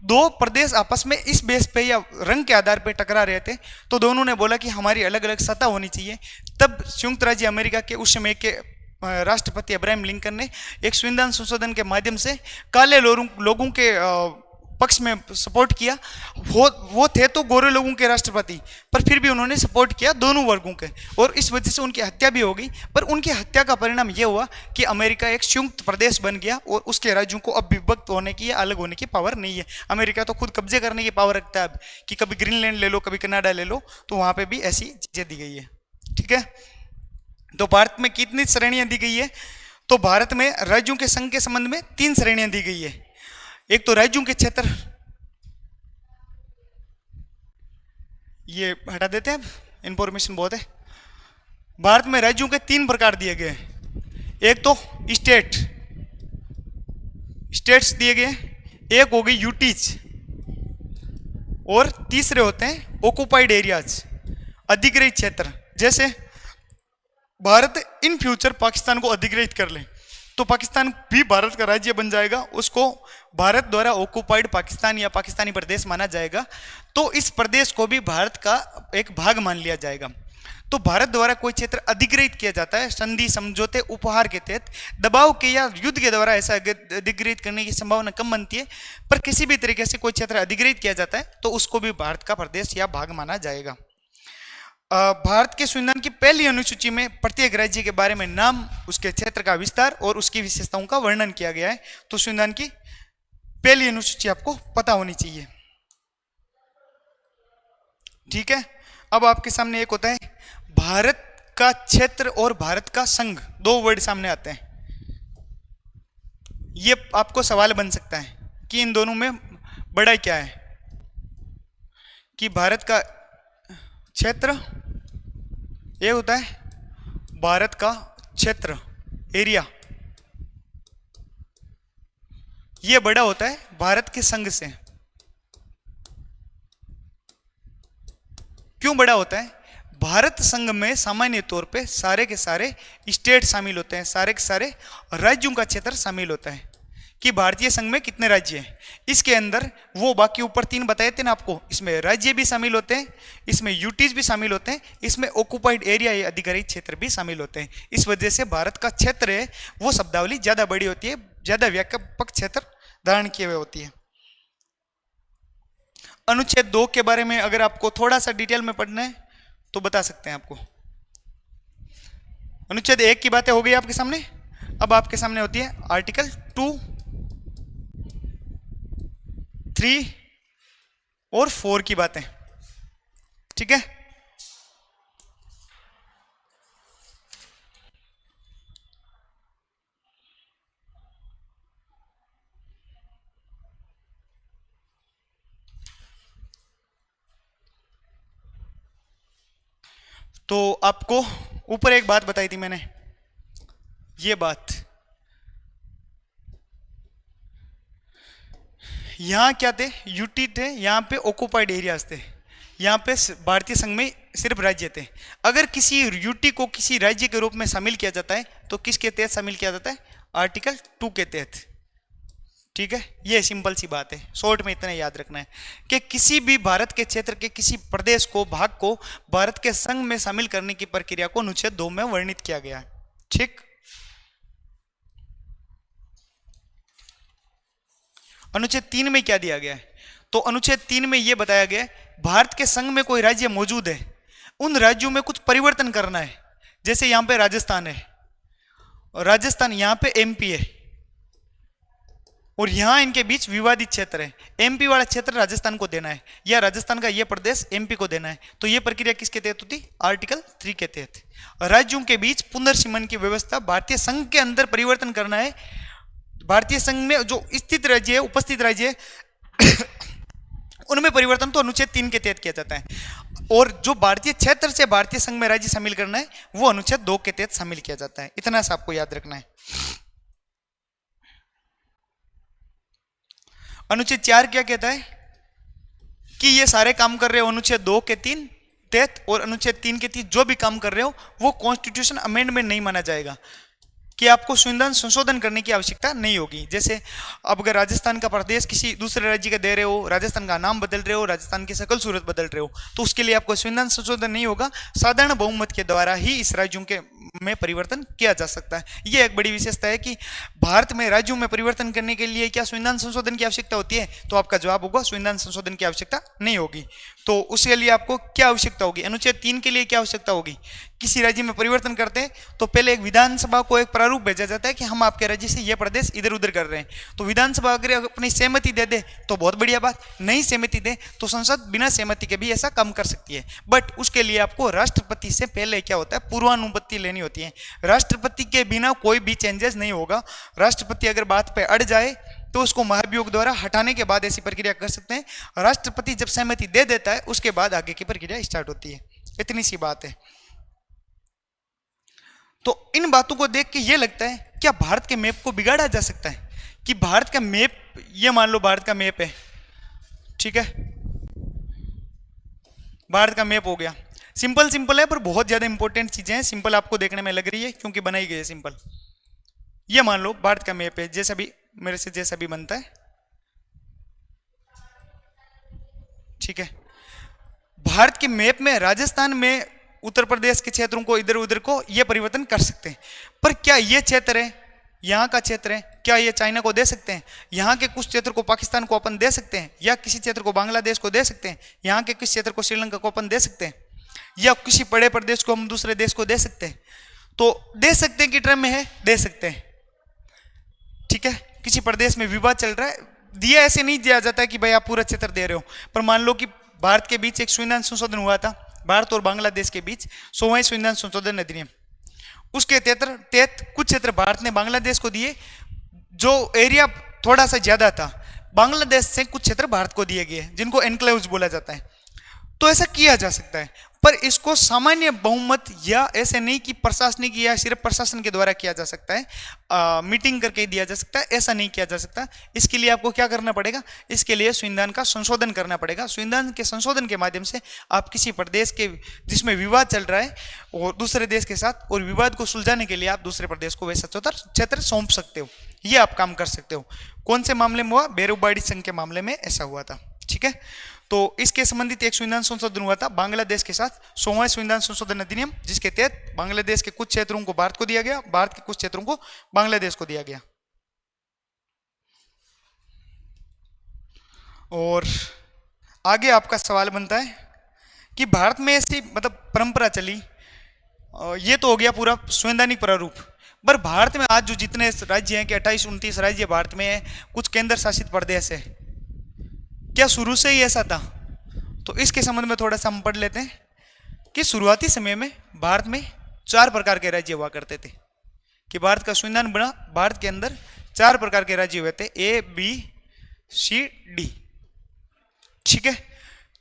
दो प्रदेश आपस में इस बेस पे या रंग के आधार पे टकरा रहे थे। तो दोनों ने बोला कि हमारी अलग अलग सत्ता होनी चाहिए। तब संयुक्त राज्य अमेरिका के उस समय के राष्ट्रपति अब्राहम लिंकन ने एक संविधान संशोधन के माध्यम से काले लोगों के पक्ष में सपोर्ट किया। वो थे तो गोरे लोगों के राष्ट्रपति, पर फिर भी उन्होंने सपोर्ट किया दोनों वर्गों के, और इस वजह से उनकी हत्या भी हो गई। पर उनकी हत्या का परिणाम यह हुआ कि अमेरिका एक संयुक्त प्रदेश बन गया और उसके राज्यों को अब विभक्त होने की या अलग होने की पावर नहीं है। अमेरिका तो खुद कब्जे करने की पावर रखता है अब, कि कभी ग्रीनलैंड ले लो, कभी कनाडा ले लो, तो वहाँ पर भी ऐसी चीज़ें दी गई है, ठीक है। तो भारत में कितनी श्रेणियाँ दी गई है, तो भारत में राज्यों के संघ के संबंध में 3 श्रेणियाँ दी गई है। एक तो राज्यों के क्षेत्र, ये हटा देते हैं, इंफॉर्मेशन बहुत है। भारत में राज्यों के 3 प्रकार दिए गए हैं। एक तो स्टेट्स दिए गए, एक हो गई यूटीज, और तीसरे होते हैं ऑक्युपाइड एरियाज, अधिग्रहित क्षेत्र। जैसे भारत इन फ्यूचर पाकिस्तान को अधिग्रहित कर ले तो पाकिस्तान भी भारत का राज्य बन जाएगा, उसको भारत द्वारा ऑक्युपाइड पाकिस्तान या पाकिस्तानी प्रदेश माना जाएगा, तो इस प्रदेश को भी भारत का एक भाग मान लिया जाएगा। तो भारत द्वारा कोई क्षेत्र अधिग्रहित किया जाता है संधि, समझौते, उपहार के तहत, दबाव के या युद्ध के द्वारा ऐसा अधिग्रहित करने की संभावना कम बनती है, पर किसी भी तरीके से कोई क्षेत्र अधिग्रहित किया जाता है तो उसको भी भारत का प्रदेश या भाग माना जाएगा। भारत के संविधान की पहली अनुसूची में प्रत्येक राज्य के बारे में नाम, उसके क्षेत्र का विस्तार और उसकी विशेषताओं का वर्णन किया गया है। तो संविधान की पहली अनुसूची आपको पता होनी चाहिए, ठीक है। अब आपके सामने एक होता है भारत का क्षेत्र और भारत का संघ, 2 वर्ड सामने आते हैं। ये आपको सवाल बन सकता है कि इन दोनों में बड़ा क्या है, कि भारत का क्षेत्र ये होता है, भारत का क्षेत्र एरिया ये बड़ा होता है भारत के संघ से। क्यों बड़ा होता है? भारत संघ में सामान्य तौर पे सारे के सारे स्टेट शामिल होते हैं, सारे के सारे राज्यों का क्षेत्र शामिल होता है कि भारतीय संघ में कितने राज्य हैं। इसके अंदर वो बाकी ऊपर 3 बताए थे ना आपको, इसमें राज्य भी शामिल होते हैं, इसमें यूटीज भी शामिल होते हैं, इसमें ऑक्युपाइड एरिया या अधिग्रहित क्षेत्र भी शामिल होते हैं। इस वजह से भारत का क्षेत्र है वो शब्दावली ज्यादा बड़ी होती है, ज्यादा व्यापक क्षेत्र धारण किए हुए होती है। अनुच्छेद 2 के बारे में अगर आपको थोड़ा सा डिटेल में पढ़ना है तो बता सकते हैं आपको। अनुच्छेद 1 की बातें हो गई आपके सामने, अब आपके सामने होती है आर्टिकल 2, 3 और 4 की बातें। ठीक है, तो आपको ऊपर एक बात बताई थी मैंने, ये बात यहां क्या थे, यूटी थे, यहां पे ऑक्युपाइड एरियाज थे, यहां पे भारतीय संघ में सिर्फ राज्य थे। अगर किसी यूटी को किसी राज्य के रूप में शामिल किया जाता है तो किसके तहत शामिल किया जाता है? आर्टिकल 2 के तहत। ठीक है, ये सिंपल सी बात है, शॉर्ट में इतना याद रखना है कि किसी भी भारत के क्षेत्र के किसी प्रदेश को, भाग को भारत के संघ में शामिल करने की प्रक्रिया को अनुच्छेद 2 में वर्णित किया गया है। ठीक, अनुच्छेद 3 में क्या दिया गया है? तो अनुच्छेद 3 में यह बताया गया है भारत के संघ में कोई राज्य मौजूद है, उन राज्यों में कुछ परिवर्तन करना है। जैसे यहां पे राजस्थान है, और राजस्थान यहां पे एमपी है, और यहां इनके बीच विवादित क्षेत्र है, एमपी वाला क्षेत्र राजस्थान को देना है या राजस्थान का यह प्रदेश एमपी को देना है। तो यह प्रक्रिया किसके तहत होती? आर्टिकल 3 के तहत। राज्यों के बीच पुनर्सीमन की व्यवस्था, भारतीय संघ के अंदर परिवर्तन करना है, भारतीय संघ में जो स्थित राज्य है, उपस्थित राज्य है उनमें परिवर्तन तो अनुच्छेद 3 के तहत किया जाता है, और जो भारतीय क्षेत्र से भारतीय संघ में राज्य शामिल करना है वो अनुच्छेद 2 के तहत शामिल किया जाता है। इतना सा आपको याद रखना है। अनुच्छेद 4 क्या कहता है कि ये सारे काम कर रहे हो अनुच्छेद 2 के 3 तहत, और अनुच्छेद 3 के 3 जो भी काम कर रहे हो वो कॉन्स्टिट्यूशन अमेंडमेंट नहीं माना जाएगा, कि आपको संविधान संशोधन करने की आवश्यकता नहीं होगी। जैसे अब अगर राजस्थान का प्रदेश किसी दूसरे राज्य का दे रहे हो, राजस्थान का नाम बदल रहे हो, राजस्थान की शकल सूरत बदल रहे हो, तो उसके लिए आपको संविधान संशोधन नहीं होगा, साधारण बहुमत के द्वारा ही इस राज्यों के में परिवर्तन किया जा सकता है। यह एक बड़ी विशेषता है कि भारत में राज्यों में परिवर्तन करने के लिए क्या संविधान संशोधन की आवश्यकता होती है? तो आपका जवाब होगा संविधान संशोधन की आवश्यकता नहीं होगी। तो उसके लिए आपको क्या आवश्यकता होगी? अनुच्छेद 3 के लिए क्या आवश्यकता होगी? किसी राज्य में परिवर्तन करते हैं तो पहले एक विधानसभा को एक प्रारूप भेजा जाता है कि हम आपके राज्य से यह प्रदेश इधर उधर कर रहे हैं, तो विधानसभा अगर अपनी सहमति दे दे तो बहुत बढ़िया बात, नहीं सहमति दे तो संसद बिना सहमति के भी ऐसा काम कर सकती है। बट उसके लिए आपको राष्ट्रपति से पहले क्या होता है? पूर्वानुमति लेनी होती है। राष्ट्रपति के बिना कोई भी चेंजेस नहीं होगा। राष्ट्रपति अगर बात पे अड़ जाए तो उसको महाभियोग द्वारा हटाने के बाद ऐसी प्रक्रिया कर सकते हैं। राष्ट्रपति जब सहमति दे देता है उसके बाद आगे की प्रक्रिया स्टार्ट होती है। इतनी सी बात है। तो इन बातों को देख के ये लगता है क्या भारत के मैप को बिगाड़ा जा सकता है? कि भारत का मैप, ये मान लो भारत का मैप है, ठीक है, भारत का मैप हो गया। सिंपल सिंपल है पर बहुत ज्यादा इंपॉर्टेंट चीजें हैं। सिंपल आपको देखने में लग रही है क्योंकि बनाई गई है सिंपल। ये मान लो भारत का मैप है, जैसा भी मेरे से जैसा भी बनता है, ठीक है। भारत के मैप में राजस्थान में उत्तर प्रदेश के क्षेत्रों को इधर उधर को ये परिवर्तन कर सकते हैं, पर क्या ये क्षेत्र है, यहाँ का क्षेत्र है, क्या ये चाइना को दे सकते हैं? यहाँ के कुछ क्षेत्र को पाकिस्तान को अपन दे सकते हैं, या किसी क्षेत्र को बांग्लादेश को दे सकते हैं, यहाँ के किस क्षेत्र को श्रीलंका को अपन दे सकते हैं, या किसी बड़े प्रदेश को हम दूसरे देश को दे सकते हैं? तो दे सकते हैं कि टर्म में है, दे सकते हैं, ठीक है। किसी प्रदेश में विवाद चल रहा है, दिया ऐसे नहीं दिया जाता है कि भाई आप पूरा क्षेत्र दे रहे हो। पर मान लो कि भारत के बीच एक संविधान संशोधन हुआ था, भारत और बांग्लादेश के बीच 100वां संविधान संशोधन अधिनियम, उसके तहत कुछ क्षेत्र भारत ने बांग्लादेश को दिए, जो एरिया थोड़ा सा ज्यादा था। बांग्लादेश से कुछ क्षेत्र भारत को दिए गए जिनको एनक्लेव्स बोला जाता है। तो ऐसा किया जा सकता है, पर इसको सामान्य बहुमत या ऐसे नहीं कि प्रशासनिक या सिर्फ प्रशासन के द्वारा किया जा सकता है, मीटिंग करके दिया जा सकता है, ऐसा नहीं किया जा सकता। इसके लिए आपको क्या करना पड़ेगा, इसके लिए संविधान का संशोधन करना पड़ेगा। संविधान के संशोधन के माध्यम से आप किसी प्रदेश के जिसमें विवाद चल रहा है और दूसरे देश के साथ, और विवाद को सुलझाने के लिए आप दूसरे प्रदेश को वैसा क्षेत्र सौंप सकते हो। ये आप काम कर सकते हो। कौन से मामले में हुआ, बेरुबाड़ी संघ के मामले में ऐसा हुआ था। ठीक है, तो इसके संबंधित एक संविधान संशोधन हुआ था बांग्लादेश के साथ, 100वां संविधान संशोधन अधिनियम, जिसके तहत बांग्लादेश के कुछ क्षेत्रों को भारत को दिया गया, भारत के कुछ क्षेत्रों को बांग्लादेश को दिया गया। और आगे आपका सवाल बनता है कि भारत में ऐसी मतलब परंपरा चली, ये तो हो गया पूरा संवैधानिक प्रारूप, पर भारत में आज जो जितने राज्य हैं कि 28-29 राज्य भारत में है, कुछ केंद्र शासित प्रदेश है, क्या शुरू से ही ऐसा था? तो इसके संबंध में थोड़ा सा हम पढ़ लेते हैं कि शुरुआती समय में भारत में 4 प्रकार के राज्य हुआ करते थे, कि भारत का संविधान बना, भारत के अंदर 4 प्रकार के राज्य हुए थे, ए बी सी डी। ठीक है,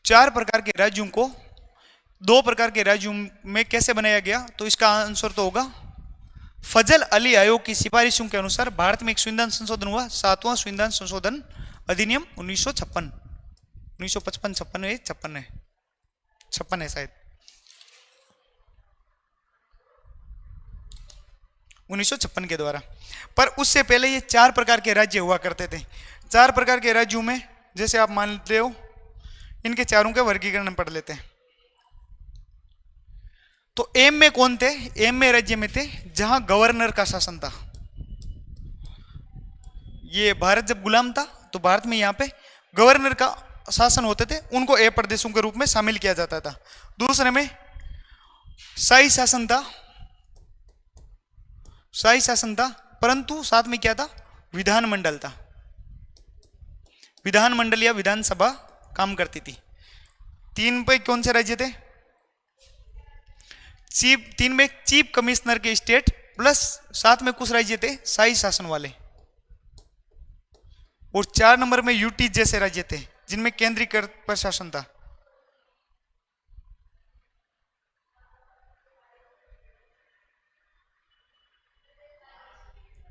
4 प्रकार के राज्यों को 2 प्रकार के राज्यों में कैसे बनाया गया, तो इसका आंसर तो होगा फजल अली आयोग की सिफारिशों के अनुसार भारत में एक संविधान संशोधन हुआ, 7वां संविधान संशोधन अधिनियम 1956, 1955, 56 है शायद, 1956 के द्वारा। पर उससे पहले ये 4 प्रकार के राज्य हुआ करते थे। 4 प्रकार के राज्यों में जैसे आप मान लेते हो, इनके चारों के वर्गीकरण पढ़ लेते हैं। तो एम में कौन थे? एम में राज्य में थे जहां गवर्नर का शासन था। ये भारत जब गुलाम था तो भारत में यहाँ पे गवर्नर का शासन होते थे, उनको ए प्रदेशों के रूप में शामिल किया जाता था। दूसरे में शाही शासन था, शाही शासन था, परंतु साथ में क्या था, विधानमंडल था, विधानमंडल या विधानसभा काम करती थी। 3 पे कौन से राज्य थे? 3 में चीफ कमिश्नर के स्टेट प्लस साथ में कुछ राज्य थे शाही शासन वाले, और 4 नंबर में यूटी जैसे राज्य थे जिनमें केंद्रीकृत प्रशासन था।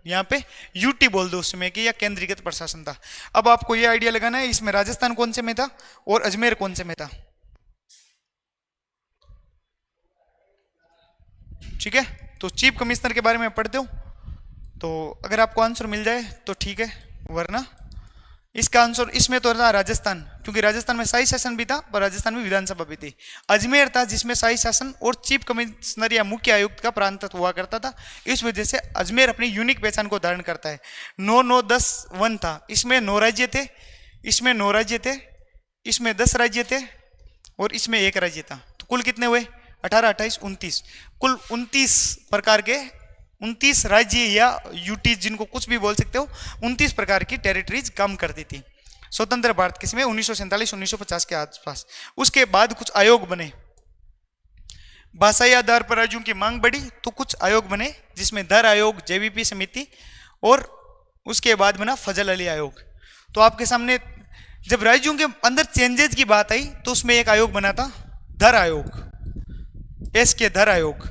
यहां पे यूटी बोल दो उसमें कि या केंद्रीकृत प्रशासन था। अब आपको ये आइडिया लगाना है इसमें राजस्थान कौन से में था और अजमेर कौन से में था। ठीक है, तो चीफ कमिश्नर के बारे में पढ़ते हो, तो अगर आपको आंसर मिल जाए तो ठीक है, वरना इसका आंसर इसमें तो था राजस्थान, क्योंकि राजस्थान में शाही शासन भी था पर राजस्थान में विधानसभा भी थी। अजमेर था जिसमें शाही शासन और चीफ कमिश्नर या मुख्य आयुक्त का प्रांत हुआ करता था, इस वजह से अजमेर अपनी यूनिक पहचान को धारण करता है। 9-9-10-1 था, इसमें 9 राज्य थे, इसमें 9 राज्य थे, इसमें 10 राज्य थे और इसमें 1 राज्य था। तो कुल कितने हुए? 18, 28, 29, कुल 29 प्रकार के 29 राज्य या यूटी जिनको कुछ भी बोल सकते हो, 29 प्रकार की टेरिटरीज काम करती थी स्वतंत्र भारत के समय 1947-1950 के आसपास। उसके बाद कुछ आयोग बने, भाषाई आधार पर राज्यों की मांग बढ़ी तो कुछ आयोग बने, जिसमें धर आयोग, जेवीपी समिति, और उसके बाद बना फजल अली आयोग। तो आपके सामने जब राज्यों के अंदर चेंजेस की बात आई तो उसमें एक आयोग बना था धर आयोग, एस के धर आयोग।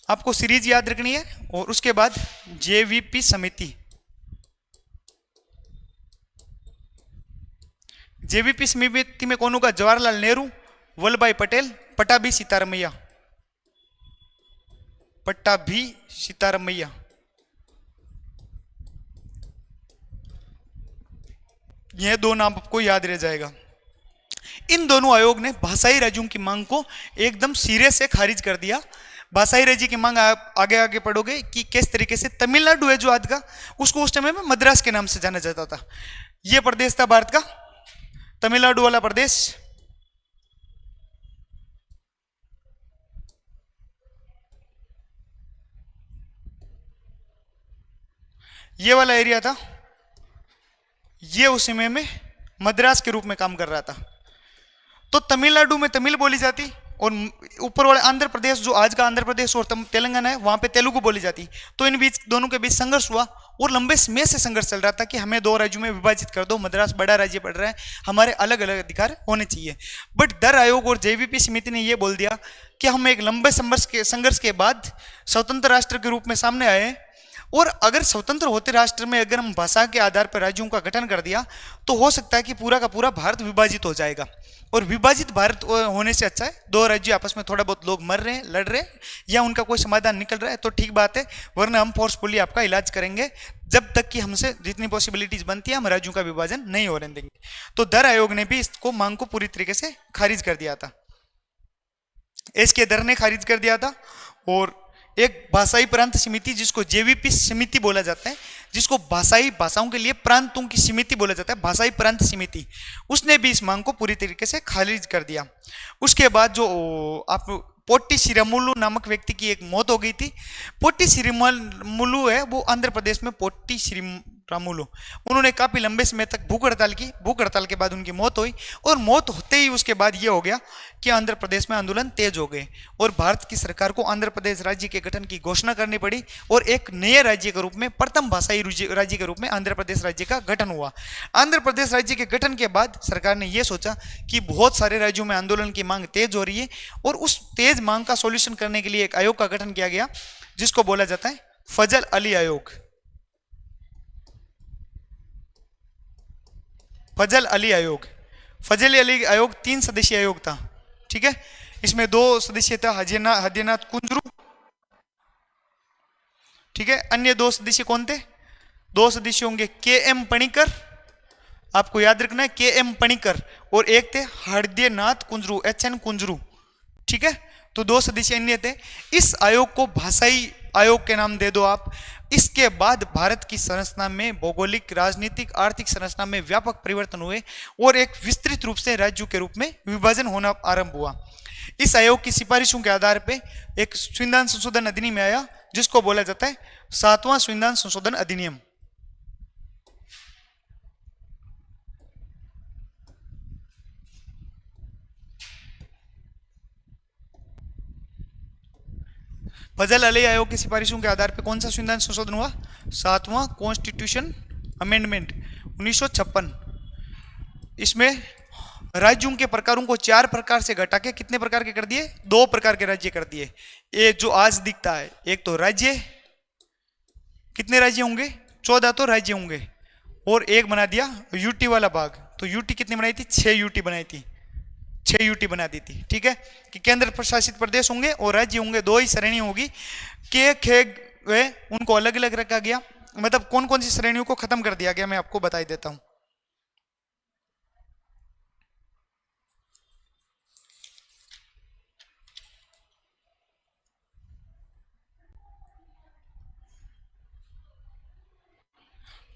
आपको सीरीज याद रखनी है। और उसके बाद जेवीपी समिति, जेवीपी समिति में कौन होगा? जवाहरलाल नेहरू, वल्लभ भाई पटेल, पट्टाभी सीतारामैया, पट्टाभी सीतारामैया। यह 2 नाम आपको याद रह जाएगा। इन दोनों आयोग ने भाषाई राज्यों की मांग को एकदम सिरे से खारिज कर दिया। भाषाई राज्य की मांग आप आगे आगे पढ़ोगे कि किस तरीके से तमिलनाडु है जो आज का, उसको उस टाइम में मद्रास के नाम से जाना जाता था। यह प्रदेश था भारत का तमिलनाडु वाला प्रदेश। ये वाला एरिया था, ये उस समय में मद्रास के रूप में काम कर रहा था। तो तमिलनाडु में तमिल बोली जाती और ऊपर वाले आंध्र प्रदेश, जो आज का आंध्र प्रदेश और तेलंगाना है, वहां पे तेलुगु बोली जाती। तो इन बीच, दोनों के बीच संघर्ष हुआ और लंबे समय से संघर्ष चल रहा था कि हमें दो राज्यों में विभाजित कर दो, मद्रास बड़ा राज्य पड़ रहा है, हमारे अलग अलग अधिकार होने चाहिए। बट दर आयोग और जेवीपी समिति ने यह बोल दिया कि हम एक लंबे संघर्ष के बाद स्वतंत्र राष्ट्र के रूप में सामने आए, और अगर स्वतंत्र होते राष्ट्र में अगर हम भाषा के आधार पर राज्यों का गठन कर दिया तो हो सकता है कि पूरा का पूरा भारत विभाजित हो जाएगा, और विभाजित भारत होने से अच्छा है दो राज्य आपस में थोड़ा बहुत लोग मर रहे हैं, लड़ रहे हैं, या उनका कोई समाधान निकल रहा है तो ठीक बात है, वरना हम फोर्सफुली आपका इलाज करेंगे जब तक कि हमसे जितनी पॉसिबिलिटीज बनती है हम राज्यों का विभाजन नहीं होने देंगे। तो दर आयोग ने भी इसको मांग को पूरी तरीके से खारिज कर दिया था, इसके दर ने खारिज कर दिया था। और एक भाषाई प्रांत समिति, जिसको जेवीपी समिति बोला जाता है, जिसको भाषाओं के लिए प्रांतों की समिति बोला जाता है, भाषाई प्रांत समिति, उसने भी इस मांग को पूरी तरीके से खारिज कर दिया। उसके बाद जो आप पोट्टी श्रीरामुलु नामक व्यक्ति की एक मौत हो गई थी। पोट्टी श्रीरामुलु है वो आंध्र प्रदेश में पोट्टी श्रीरामुलु, उन्होंने काफी लंबे समय तक भूख हड़ताल की, भूख हड़ताल के बाद उनकी मौत हुई, और मौत होते ही उसके बाद ये हो गया कि आंध्र प्रदेश में आंदोलन तेज हो गए और भारत की सरकार को आंध्र प्रदेश राज्य के गठन की घोषणा करनी पड़ी, और एक नए राज्य के रूप में, प्रथम भाषाई राज्य के रूप में आंध्र प्रदेश राज्य का गठन हुआ। आंध्र प्रदेश राज्य के गठन के बाद सरकार ने यह सोचा कि बहुत सारे राज्यों में आंदोलन की मांग तेज हो रही है, और उस तेज मांग का सॉल्यूशन करने के लिए एक आयोग का गठन किया गया, जिसको बोला जाता है फजल अली आयोग। फजल अली आयोग, फजल अली आयोग 3 सदस्यीय आयोग था, ठीक है। इसमें 2 सदस्य था हदीनाथ कुंजरू, ठीक है। अन्य 2 सदस्य कौन थे? 2 सदस्य होंगे के एम पणिकर, आपको याद रखना है के एम पणिकर, और एक थे हृदयनाथ कुंजरू, एच एन कुंजरू, ठीक है। तो 2 सदस्य अन्य थे। इस आयोग को भाषाई आयोग के नाम दे दो आप। इसके बाद भारत की संरचना में, भौगोलिक, राजनीतिक, आर्थिक संरचना में व्यापक परिवर्तन हुए और एक विस्तृत रूप से राज्यों के रूप में विभाजन होना आरंभ हुआ। इस आयोग की सिफारिशों के आधार पर एक संविधान संशोधन अधिनियम आया, जिसको बोला जाता है 7वां संविधान संशोधन अधिनियम। फजल अली आयोग की सिफारिशों के आधार पर कौन सा संविधान संशोधन हुआ? 7वां कॉन्स्टिट्यूशन अमेंडमेंट 1956। इसमें राज्यों के प्रकारों को 4 प्रकार से घटा के कितने प्रकार के कर दिए? 2 प्रकार के राज्य कर दिए। एक जो आज दिखता है, एक तो राज्य, कितने राज्य होंगे? 14 तो राज्य होंगे, और एक बना दिया यूटी वाला भाग। तो यूटी कितनी बनाई थी? 6 यूटी बनाई थी, 6 यूटी बना दी थी, ठीक है। कि केंद्र प्रशासित प्रदेश होंगे और राज्य होंगे, 2 ही श्रेणी होगी। के खेग वे उनको अलग अलग रखा गया, मतलब कौन कौन सी श्रेणियों को खत्म कर दिया गया, मैं आपको बता देता हूं।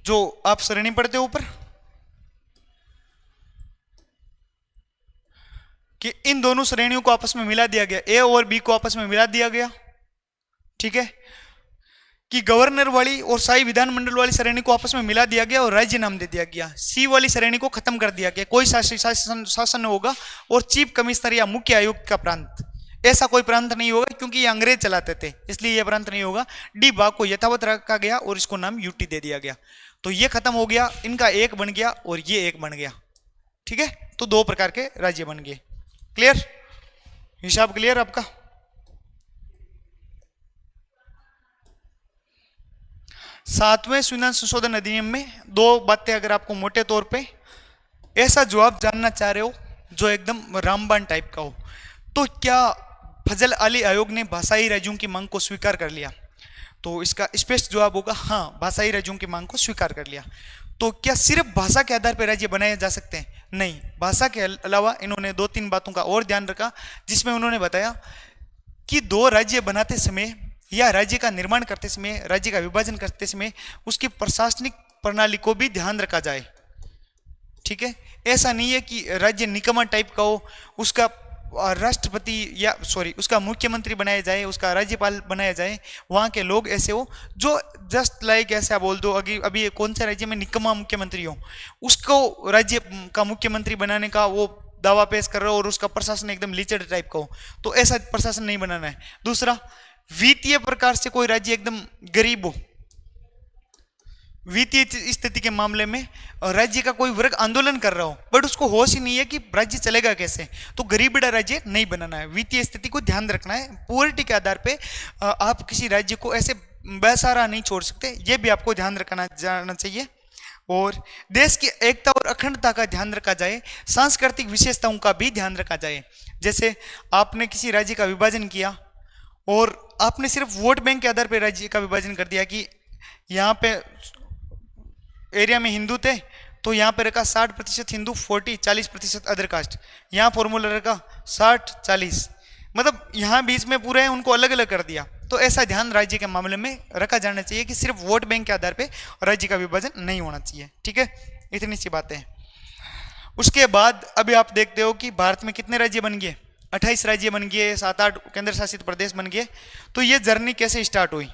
जो आप श्रेणी पढ़ते हो ऊपर, कि इन दोनों श्रेणियों को आपस में मिला दिया गया, ए और बी को आपस में मिला दिया गया, ठीक है। कि गवर्नर वाली और शाही विधानमंडल वाली श्रेणी को आपस में मिला दिया गया और राज्य नाम दे दिया गया। सी वाली श्रेणी को खत्म कर दिया गया, कोई शासन होगा, और चीफ कमिश्नर या मुख्य आयुक्त का प्रांत, ऐसा कोई प्रांत नहीं होगा, क्योंकि ये अंग्रेज चलाते थे, इसलिए यह प्रांत नहीं होगा। डी भाग को यथावत रखा गया और इसको नाम यूटी दे दिया गया। तो ये खत्म हो गया, इनका एक बन गया और ये एक बन गया, ठीक है। तो 2 प्रकार के राज्य बन गए। क्लियर? हिसाब क्लियर आपका? सातवें संविधान संशोधन अधिनियम में 2 बातें अगर आपको मोटे तौर पे ऐसा जवाब जानना चाह रहे हो जो एकदम रामबाण टाइप का हो, तो क्या फजल अली आयोग ने भाषाई राज्यों की मांग को स्वीकार कर लिया? तो इसका स्पष्ट जवाब होगा हाँ, भाषाई राज्यों की मांग को स्वीकार कर लिया। तो क्या सिर्फ भाषा के आधार पर राज्य बनाए जा सकते हैं? नहीं, भाषा के अलावा इन्होंने 2-3 बातों का और ध्यान रखा, जिसमें उन्होंने बताया कि 2 राज्य बनाते समय या राज्य का निर्माण करते समय, राज्य का विभाजन करते समय उसकी प्रशासनिक प्रणाली को भी ध्यान रखा जाए, ठीक है। ऐसा नहीं है कि राज्य निकम्मा टाइप का हो, उसका राष्ट्रपति या उसका मुख्यमंत्री बनाया जाए, उसका राज्यपाल बनाया जाए, वहाँ के लोग ऐसे हो जो जस्ट लाइक ऐसा बोल दो अभी कौन से राज्य में निकम्मा मुख्यमंत्री हो, उसको राज्य का मुख्यमंत्री बनाने का वो दावा पेश कर रहा हो और उसका प्रशासन एकदम लीचड़ टाइप का हो, तो ऐसा प्रशासन नहीं बनाना है। दूसरा, वित्तीय प्रकार से कोई राज्य एकदम गरीब हो, वित्तीय स्थिति के मामले में राज्य का कोई वर्ग आंदोलन कर रहा हो बट उसको होश ही नहीं है कि राज्य चलेगा कैसे, तो गरीब बड़ा राज्य नहीं बनाना है। वित्तीय स्थिति को ध्यान रखना है। पुअरिटी के आधार पे आप किसी राज्य को ऐसे बेसहारा नहीं छोड़ सकते, ये भी आपको ध्यान रखना जाना चाहिए। और देश की एकता और अखंडता का ध्यान रखा जाए, सांस्कृतिक विशेषताओं का भी ध्यान रखा जाए। जैसे आपने किसी राज्य का विभाजन किया और आपने सिर्फ वोट बैंक के आधार पर राज्य का विभाजन कर दिया कि यहाँ पे एरिया में हिंदू थे तो यहाँ पे रखा 60% हिंदू, 40% अदर कास्ट, यहाँ फॉर्मूला रखा 60-40, मतलब यहाँ बीच में पूरे हैं उनको अलग अलग कर दिया। तो ऐसा ध्यान राज्य के मामले में रखा जाना चाहिए कि सिर्फ वोट बैंक के आधार पे राज्य का विभाजन नहीं होना चाहिए। ठीक है, इतनी सी बातें। उसके बाद अभी आप देखते हो कि भारत में कितने राज्य बन गए, 28 राज्य बन गए, 7-8 केंद्र शासित प्रदेश बन गए। तो ये जर्नी कैसे स्टार्ट हुई?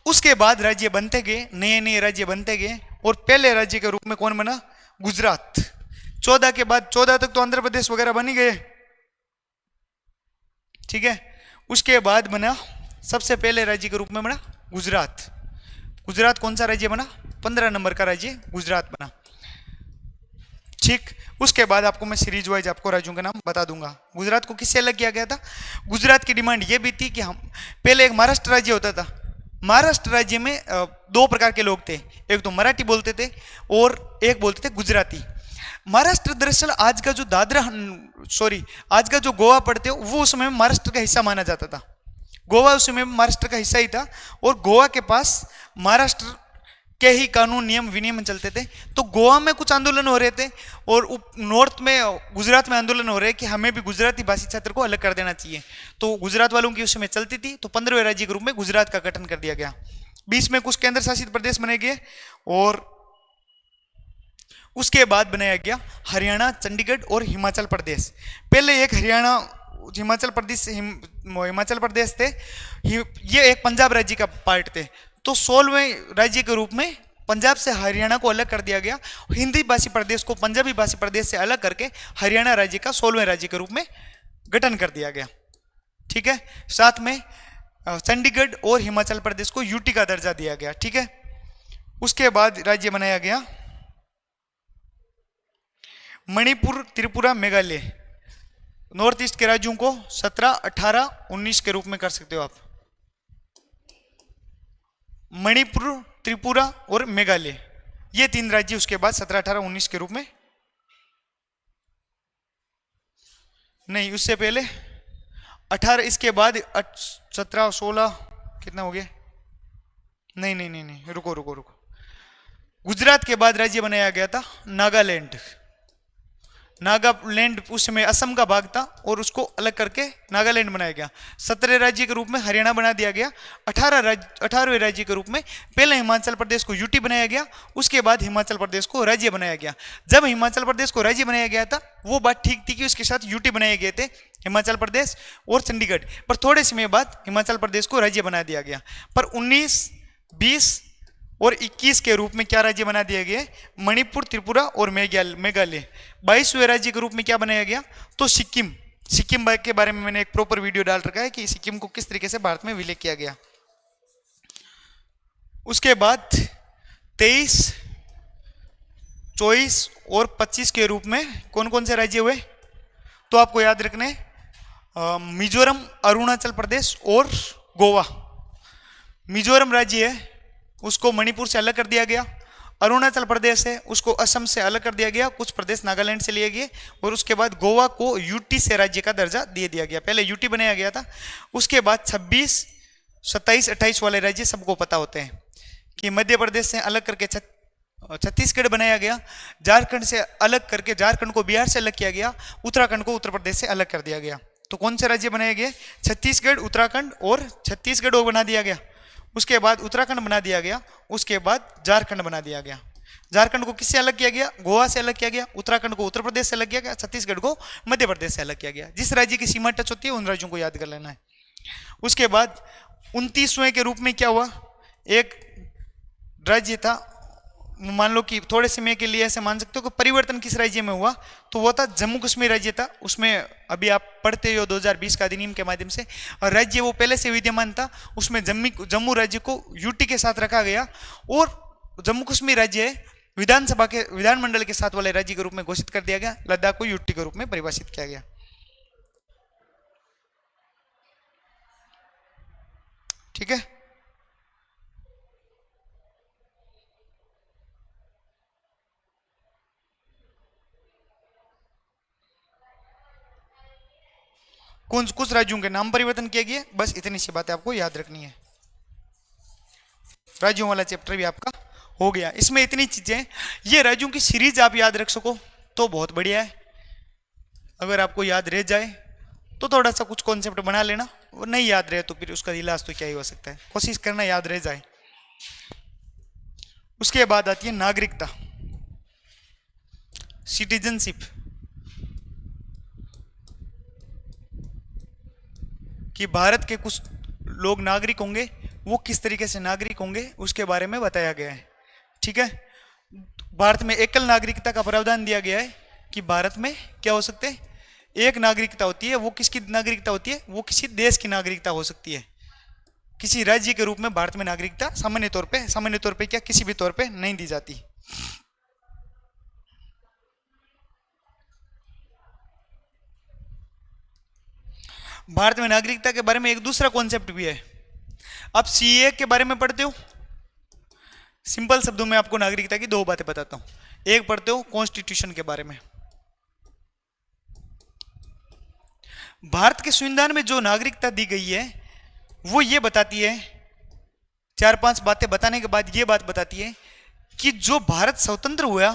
उसके बाद राज्य बनते गए, नए नए राज्य बनते गए और पहले राज्य के रूप में कौन बना? गुजरात। 14 के बाद 14 तक तो आंध्र प्रदेश वगैरह बन ही गए। ठीक है, उसके बाद बना सबसे पहले राज्य के रूप में बना गुजरात। गुजरात कौन सा राज्य बना? 15 नंबर का राज्य गुजरात बना। ठीक, उसके बाद आपको मैं सीरीज वाइज आपको राज्यों के नाम बता दूंगा। गुजरात को किससे अलग किया गया था? गुजरात की डिमांड ये भी थी कि हम पहले एक महाराष्ट्र राज्य होता था, महाराष्ट्र राज्य में 2 प्रकार के लोग थे, एक तो मराठी बोलते थे और एक बोलते थे गुजराती। महाराष्ट्र दरअसल आज का जो आज का जो गोवा पड़ते हो वो उस समय महाराष्ट्र का हिस्सा माना जाता था। गोवा उस समय महाराष्ट्र का हिस्सा ही था और गोवा के पास महाराष्ट्र के ही कानून नियम विनियम चलते थे। तो गोवा में कुछ आंदोलन हो रहे थे और नॉर्थ में गुजरात में आंदोलन हो रहे कि हमें भी गुजराती भाषी क्षेत्र को अलग कर देना चाहिए। तो गुजरात वालों की उस समय चलती थी, तो 15वें राज्य के रूप में गुजरात का गठन कर दिया गया। 20 में कुछ केंद्र शासित प्रदेश बने गए और उसके बाद बनाया गया हरियाणा, चंडीगढ़ और हिमाचल प्रदेश। पहले एक हरियाणा, हिमाचल प्रदेश थे, ये एक पंजाब राज्य का पार्ट थे। तो 16वें राज्य के रूप में पंजाब से हरियाणा को अलग कर दिया गया। हिंदी भाषी प्रदेश को पंजाबी भाषी प्रदेश से अलग करके हरियाणा राज्य का 16वें राज्य के रूप में गठन कर दिया गया। ठीक है, साथ में चंडीगढ़ और हिमाचल प्रदेश को यूटी का दर्जा दिया गया। ठीक है, उसके बाद राज्य बनाया गया मणिपुर, त्रिपुरा, मेघालय। नॉर्थ ईस्ट के राज्यों को 17, 18, 19 के रूप में कर सकते हो आप। मणिपुर, त्रिपुरा और मेघालय, ये 3 राज्य उसके बाद 17, 18, 19 के रूप में नहीं, उससे पहले 18, इसके बाद 17, 16 कितना हो गया? नहीं, रुको। गुजरात के बाद राज्य बनाया गया था नागालैंड। नागालैंड उस समय असम का भाग था और उसको अलग करके नागालैंड बनाया गया। 17 राज्य के रूप में हरियाणा बना दिया गया। 18वें राज्य के रूप में पहले हिमाचल प्रदेश को यूटी बनाया गया, उसके बाद हिमाचल प्रदेश को राज्य बनाया गया। जब हिमाचल प्रदेश को राज्य बनाया गया था वो बात ठीक थी कि उसके साथ यूटी बनाए गए थे हिमाचल प्रदेश और चंडीगढ़, पर थोड़े समय बाद हिमाचल प्रदेश को राज्य बना दिया गया। पर 19, 20 और 21 के रूप में क्या राज्य बना दिए गए? मणिपुर, त्रिपुरा और मेघालय। 22वें राज्य के रूप में क्या बनाया गया? तो सिक्किम के बारे में मैंने एक प्रॉपर वीडियो डाल रखा है कि सिक्किम को किस तरीके से भारत में विलय किया गया। उसके बाद 23, 24 और 25 के रूप में कौन कौन से राज्य हुए? तो आपको याद रखने मिजोरम, अरुणाचल प्रदेश और गोवा। मिजोरम राज्य है उसको मणिपुर से अलग कर दिया गया। अरुणाचल प्रदेश है उसको असम से अलग कर दिया गया, कुछ प्रदेश नागालैंड से लिए गए और उसके बाद गोवा को यूटी से राज्य का दर्जा दे दिया गया। पहले यूटी बनाया गया था, उसके बाद 26, 27, 28 वाले राज्य सबको पता होते हैं कि मध्य प्रदेश से अलग करके छत्तीसगढ़ बनाया गया, झारखंड से अलग करके झारखंड को बिहार से अलग किया गया, उत्तराखंड को उत्तर प्रदेश से अलग कर दिया गया। तो कौन से राज्य बनाए गए? छत्तीसगढ़, उत्तराखंड और छत्तीसगढ़ को बना दिया गया, उसके बाद उत्तराखंड बना दिया गया, उसके बाद झारखंड बना दिया गया। झारखंड को किससे अलग किया गया? गोवा से अलग किया गया। उत्तराखंड को उत्तर प्रदेश से अलग किया गया। छत्तीसगढ़ को मध्य प्रदेश से अलग किया गया। जिस राज्य की सीमा टच होती है उन राज्यों को याद कर लेना है। उसके बाद 29वें के रूप में क्या हुआ? एक राज्य था मान लो कि थोड़े समय के लिए ऐसे मान सकते हो कि परिवर्तन किस राज्य में हुआ, तो वो था जम्मू कश्मीर राज्य था। उसमें अभी आप पढ़ते हो 2020 का अधिनियम के माध्यम से, और राज्य वो पहले से विद्यमान था, उसमें जम्मू राज्य को यूटी के साथ रखा गया, और जम्मू कश्मीर राज्य विधानसभा के विधानमंडल के साथ वाले राज्य के रूप में घोषित कर दिया गया। लद्दाख को यूटी के रूप में परिभाषित किया गया। ठीक है, कुछ राज्यों के नाम परिवर्तन किए गए, बस इतनी सी बातें आपको याद रखनी है। राज्यों वाला चैप्टर भी आपका हो गया। इसमें इतनी चीजें, ये राज्यों की सीरीज आप याद रख सको तो बहुत बढ़िया है। अगर आपको याद रह जाए तो थोड़ा सा कुछ कॉन्सेप्ट बना लेना, वो नहीं याद रहे तो फिर उसका इलाज तो क्या ही हो सकता है, कोशिश करना याद रह जाए। उसके बाद आती है नागरिकता, सिटीजनशिप, कि भारत के कुछ लोग नागरिक होंगे, वो किस तरीके से नागरिक होंगे उसके बारे में बताया गया है। ठीक है, भारत में एकल नागरिकता का प्रावधान दिया गया है कि भारत में क्या हो सकते हैं, एक नागरिकता होती है। वो किसकी नागरिकता होती है, वो किसी देश की नागरिकता हो सकती है। किसी राज्य के रूप में भारत में नागरिकता सामान्य तौर पे क्या किसी भी तौर पे नहीं दी जाती। भारत में नागरिकता के बारे में एक दूसरा कॉन्सेप्ट भी है। आप सीए के बारे में पढ़ते हो, सिंपल शब्दों में आपको नागरिकता की दो बातें बताता हूं। एक पढ़ते हो कॉन्स्टिट्यूशन के बारे में। भारत के संविधान में जो नागरिकता दी गई है वो ये बताती है, चार पांच बातें बताने के बाद ये बात बताती है कि जो भारत स्वतंत्र हुआ,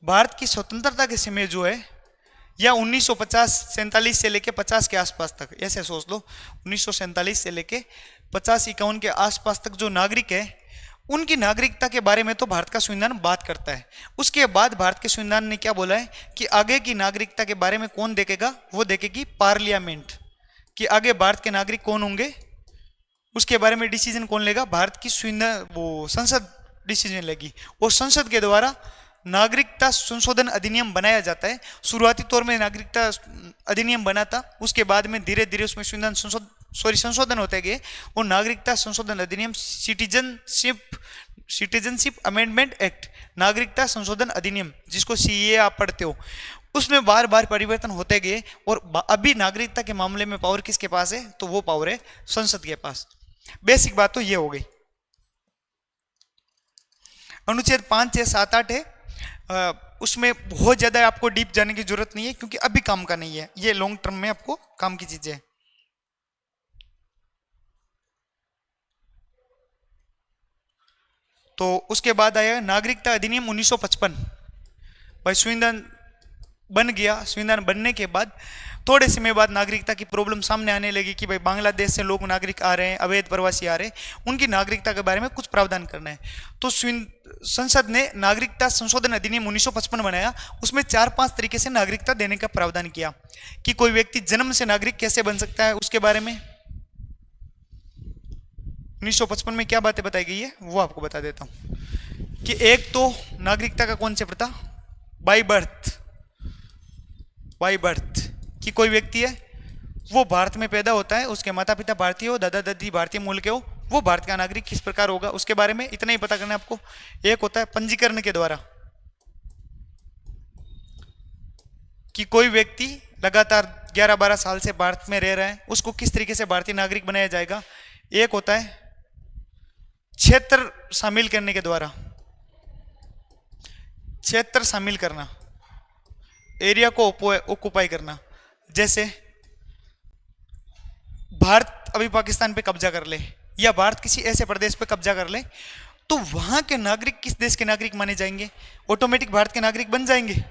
भारत की स्वतंत्रता के समय जो है, या 1947 से लेके 50 के आसपास तक, ऐसे सोच लो 1947 से लेके 50-51 के आसपास तक जो नागरिक है, उनकी नागरिकता के बारे में तो भारत का संविधान बात करता है। उसके बाद भारत के संविधान ने क्या बोला है कि आगे की नागरिकता के बारे में कौन देखेगा, वो देखेगी पार्लियामेंट, कि आगे भारत के नागरिक कौन होंगे, उसके बारे में डिसीजन कौन लेगा, भारत की संसद डिसीजन लेगी, और संसद के द्वारा नागरिकता संशोधन अधिनियम बनाया जाता है। शुरुआती तौर में नागरिकता अधिनियम बना था, उसके बाद में धीरे धीरे उसमें संशोधन होते गए, और नागरिकता संशोधन अधिनियम सिटीजनशिप अमेंडमेंट एक्ट, नागरिकता संशोधन अधिनियम, जिसको सीए आप पढ़ते हो, उसमें बार बार परिवर्तन होते गए। और अभी नागरिकता के मामले में पावर किसके पास है, तो वो पावर है संसद के पास। बेसिक बात तो ये हो गई। अनुच्छेद 5, 6, 7, 8 है, उसमें बहुत ज्यादा आपको डीप जाने की जरूरत नहीं है, क्योंकि अभी काम का नहीं है, ये लॉन्ग टर्म में आपको काम की चीजें है। तो उसके बाद आया नागरिकता अधिनियम 1955। भाई संविधान बन गया, संविधान बनने के बाद थोड़े समय बाद नागरिकता की प्रॉब्लम सामने आने लगी कि भाई बांग्लादेश से लोग नागरिक आ रहे हैं, अवैध प्रवासी आ रहे हैं, उनकी नागरिकता के बारे में कुछ प्रावधान करना है। तो संसद ने नागरिकता संशोधन अधिनियम 1955 बनाया। उसमें 4-5 तरीके से नागरिकता देने का प्रावधान किया कि कोई व्यक्ति जन्म से नागरिक कैसे बन सकता है, उसके बारे में 1955 में क्या बातें बताई गई है वो आपको बता देता हूं। कि एक तो नागरिकता का कॉन्सेप्ट था बाय बर्थ, कि कोई व्यक्ति है वो भारत में पैदा होता है, उसके माता पिता भारतीय हो, दादा दादी भारतीय मूल के हो, वो भारत का नागरिक किस प्रकार होगा उसके बारे में इतना ही पता करना है आपको। एक होता है पंजीकरण के द्वारा, कि कोई व्यक्ति लगातार 11-12 साल से भारत में रह रहा है, उसको किस तरीके से भारतीय नागरिक बनाया जाएगा। एक होता है क्षेत्र शामिल करने के द्वारा, क्षेत्र शामिल करना, एरिया को ऑक्युपाई करना। जैसे भारत अभी पाकिस्तान पे कब्जा कर ले, या भारत किसी ऐसे प्रदेश पे कब्जा कर ले, तो वहां के नागरिक किस देश के नागरिक माने जाएंगे, ऑटोमेटिक भारत के नागरिक बन जाएंगे।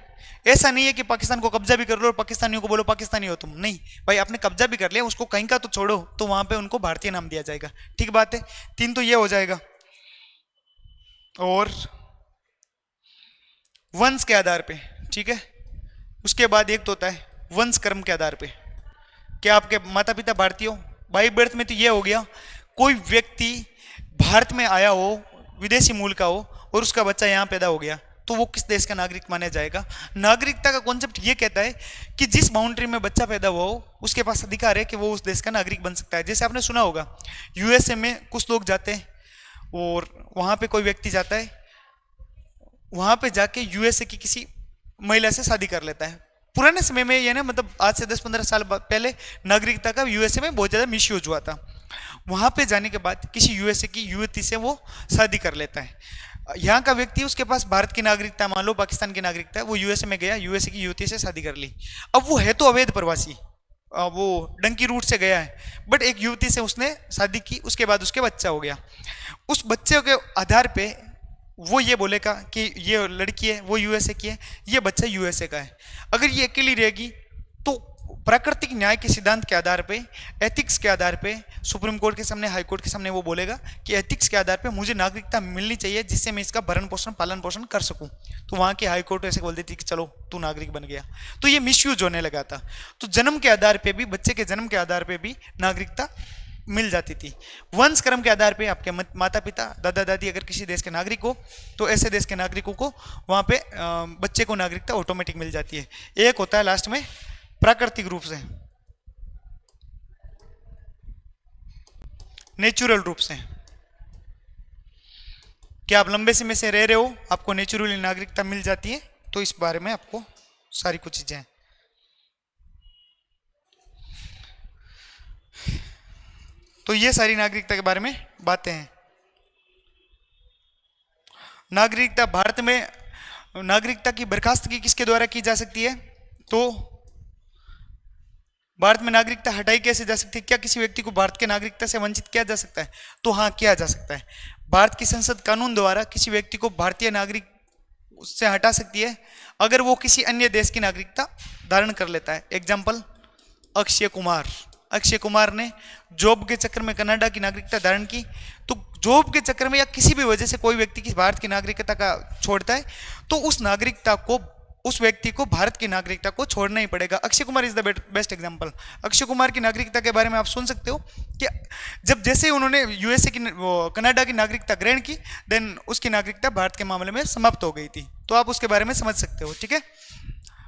ऐसा नहीं है कि पाकिस्तान को कब्जा भी कर लो और पाकिस्तानियों को बोलो पाकिस्तानी हो तुम, नहीं भाई, आपने कब्जा भी कर लिया, उसको कहीं का तो छोड़ो, तो वहां पे उनको भारतीय नाम दिया जाएगा। ठीक बात है, 3 तो ये हो जाएगा। और वंश के आधार पे, ठीक है। उसके बाद एक तो होता है वंश कर्म के आधार पे, क्या आपके माता पिता भारतीय हो, बाई बर्थ में तो ये हो गया। कोई व्यक्ति भारत में आया हो, विदेशी मूल का हो और उसका बच्चा यहाँ पैदा हो गया, तो वो किस देश का नागरिक माना जाएगा? नागरिकता का कॉन्सेप्ट ये कहता है कि जिस बाउंड्री में बच्चा पैदा हुआ हो उसके पास अधिकार है कि वो उस देश का नागरिक बन सकता है। जैसे आपने सुना होगा यूएसए में कुछ लोग जाते हैं और वहाँ पे कोई व्यक्ति जाता है, वहाँ पे जाके यूएसए की किसी महिला से शादी कर लेता है। पुराने समय में ये ना, मतलब आज से 10-15 साल पहले नागरिकता का यूएसए में बहुत ज़्यादा मिसयूज हुआ था। वहाँ पे जाने के बाद किसी यूएसए की युवती से वो शादी कर लेता है। यहाँ का व्यक्ति, उसके पास भारत की नागरिकता, मान लो पाकिस्तान की नागरिकता है, वो यूएसए में गया, यूएसए की युवती से शादी कर ली। अब वो है तो अवैध प्रवासी, वो डंकी रूट से गया है, बट एक युवती से उसने शादी की, उसके बाद उसके बच्चा हो गया। उस बच्चे के आधार पे वो ये बोलेगा कि ये लड़की है वो यूएसए की है, ये बच्चा यूएसए का है। अगर ये अकेली रहेगी तो प्राकृतिक न्याय के सिद्धांत के आधार पे, एथिक्स के आधार पे, सुप्रीम कोर्ट के सामने, हाई कोर्ट के सामने वो बोलेगा कि एथिक्स के आधार पे मुझे नागरिकता मिलनी चाहिए जिससे मैं इसका भरण पोषण, पालन पोषण कर सकूं। तो वहाँ की हाई कोर्ट ऐसे बोल देती कि चलो तू नागरिक बन गया। तो ये मिसयूज होने लगा था। तो जन्म के आधार पे भी, बच्चे के जन्म के आधार पे भी नागरिकता मिल जाती थी। वंश क्रम के आधार पे आपके माता पिता, दादा दादी अगर किसी देश के नागरिक हो तो ऐसे देश के नागरिकों को वहाँ पे बच्चे को नागरिकता ऑटोमेटिक मिल जाती है। एक होता है लास्ट में प्राकृतिक रूप से, नेचुरल रूप से, कि आप लंबे समय से रह रहे हो, आपको नेचुरली नागरिकता मिल जाती है। तो इस बारे में आपको सारी कुछ चीजें हैं। तो ये सारी नागरिकता के बारे में बातें हैं। नागरिकता, भारत में नागरिकता की बर्खास्तगी किसके द्वारा की जा सकती है? तो भारत में नागरिकता हटाई कैसे जा सकती है? क्या किसी व्यक्ति को भारत के नागरिकता से वंचित किया जा सकता है? तो हाँ, किया जा सकता है। भारत की संसद कानून द्वारा किसी व्यक्ति को भारतीय नागरिक उससे हटा सकती है अगर वो किसी अन्य देश की नागरिकता धारण कर लेता है। एग्जाम्पल, अक्षय कुमार। अक्षय कुमार ने जॉब के चक्कर में कनाडा की नागरिकता धारण की। तो जॉब के चक्कर में या किसी भी वजह से कोई व्यक्ति की भारत की नागरिकता का छोड़ता है तो उस नागरिकता को, उस व्यक्ति को भारत की नागरिकता को छोड़ना ही पड़ेगा। Akshay Kumar is the best example. Akshay Kumar की नागरिकता के बारे में आप सुन सकते हो कि जब जैसे ही उन्होंने यूएसए की, कनाडा की नागरिकता ग्रहण की, देन उसकी नागरिकता भारत के मामले में समाप्त हो गई थी। तो आप उसके बारे में समझ सकते हो, ठीक है।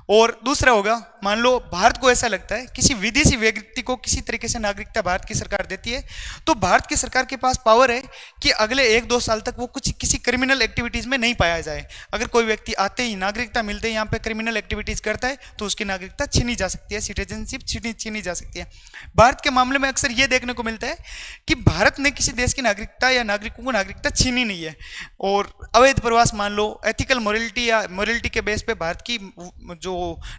और दूसरा होगा, मान लो भारत को ऐसा लगता है किसी विदेशी व्यक्ति को किसी तरीके से नागरिकता भारत की सरकार देती है, तो भारत की सरकार के पास पावर है कि अगले 1-2 साल तक वो कुछ किसी क्रिमिनल एक्टिविटीज में नहीं पाया जाए। अगर कोई व्यक्ति आते ही, नागरिकता मिलते ही यहाँ पे क्रिमिनल एक्टिविटीज करता है तो उसकी नागरिकता छीनी जा सकती है, सिटीजनशिप छीनी जा सकती है। भारत के मामले में अक्सर ये देखने को मिलता है कि भारत ने किसी देश की नागरिकता या नागरिकों को नागरिकता छीनी नहीं है। और अवैध प्रवास मान लो, एथिकल मोरलिटी या मोरलिटी के बेस पे भारत की जो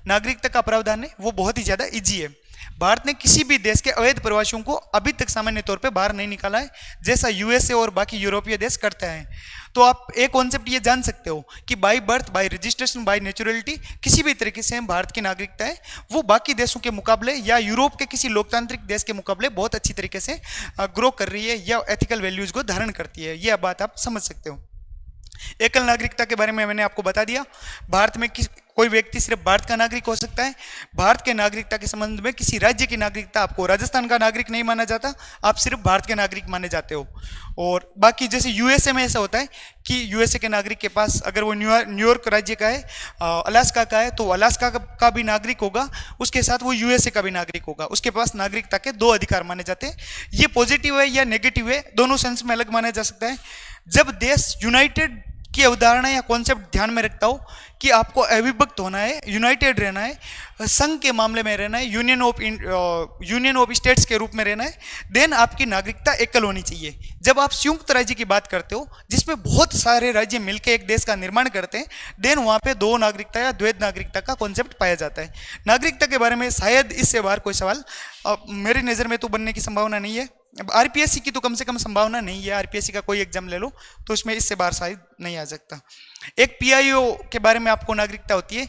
नागरिकता का प्रावधान है वो बहुत ही ज्यादा इजी है। भारत ने किसी भी देश के अवैध प्रवासियों को अभी तक सामान्य तौर पे बाहर नहीं निकाला है, जैसा यूएसए और बाकी यूरोपीय देश करते हैं। तो आप एक कॉन्सेप्ट ये जान सकते हो कि by birth, by registration, by naturality किसी भी तरीके से भारत की नागरिकता है वो बाकी देशों के मुकाबले या यूरोप के किसी लोकतांत्रिक देश के मुकाबले बहुत अच्छी तरीके से ग्रो कर रही है या एथिकल वैल्यूज को धारण करती है। यह बात आप समझ सकते हो। एकल नागरिकता के बारे में मैंने आपको बता दिया। भारत में कोई व्यक्ति सिर्फ भारत का नागरिक हो सकता है। भारत के नागरिकता के संबंध में किसी राज्य की नागरिकता, आपको राजस्थान का नागरिक नहीं माना जाता, आप सिर्फ भारत के नागरिक माने जाते हो। और बाकी जैसे यूएसए में ऐसा होता है कि यूएसए के नागरिक के पास अगर वो न्यूयॉर्क राज्य का है, अलास्का का है, तो अलास्का का भी नागरिक होगा, उसके साथ वो यूएसए का भी नागरिक होगा। उसके पास नागरिकता के 2 अधिकार माने जाते हैं। ये पॉजिटिव है या नेगेटिव है, दोनों सेंस में अलग माना जा सकता है। जब देश यूनाइटेड की अवधारणा या कॉन्सेप्ट ध्यान में रखता हो कि आपको अविभक्त होना है, यूनाइटेड रहना है, संघ के मामले में रहना है, यूनियन ऑफ स्टेट्स के रूप में रहना है, देन आपकी नागरिकता एकल होनी चाहिए। जब आप संयुक्त राज्य की बात करते हो जिसमें बहुत सारे राज्य मिलकर एक देश का निर्माण करते हैं, देन वहाँ पे 2 नागरिकता या द्वैध नागरिकता का कॉन्सेप्ट पाया जाता है। नागरिकता के बारे में शायद इससे बाहर कोई सवाल मेरी नज़र में तो बनने की संभावना नहीं है। अब आरपीएससी की तो कम से कम संभावना नहीं है, आरपीएससी का कोई एग्जाम ले लो तो इसमें इससे बाहर शायद नहीं आ सकता। एक पीआईओ के बारे में आपको नागरिकता होती है,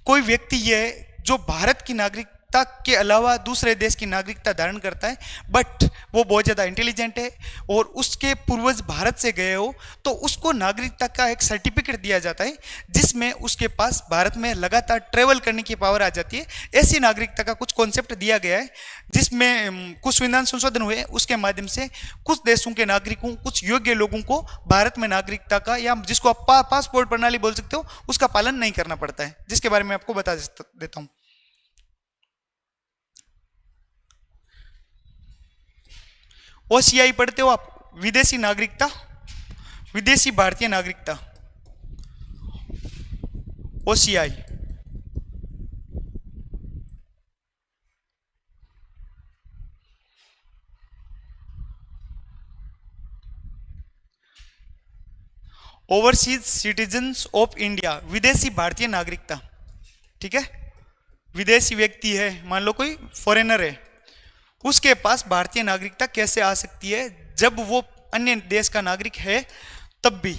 कोई व्यक्ति ये जो भारत की नागरिक के अलावा दूसरे देश की नागरिकता धारण करता है, बट वो बहुत ज़्यादा इंटेलिजेंट है और उसके पूर्वज भारत से गए हो, तो उसको नागरिकता का एक सर्टिफिकेट दिया जाता है जिसमें उसके पास भारत में लगातार ट्रेवल करने की पावर आ जाती है। ऐसी नागरिकता का कुछ कॉन्सेप्ट दिया गया है जिसमें कुछ संविधान संशोधन हुए, उसके माध्यम से कुछ देशों के नागरिकों, कुछ योग्य लोगों को भारत में नागरिकता का, या जिसको आप पासपोर्ट प्रणाली बोल सकते हो, उसका पालन नहीं करना पड़ता है, जिसके बारे में आपको बता देता हूं। ओसीआई पढ़ते हो आप, विदेशी नागरिकता, विदेशी भारतीय नागरिकता, OCI. Overseas citizens of India, विदेशी भारतीय नागरिकता। ठीक है, विदेशी व्यक्ति है, मान लो कोई फॉरेनर है, उसके पास भारतीय नागरिकता कैसे आ सकती है जब वो अन्य देश का नागरिक है तब भी।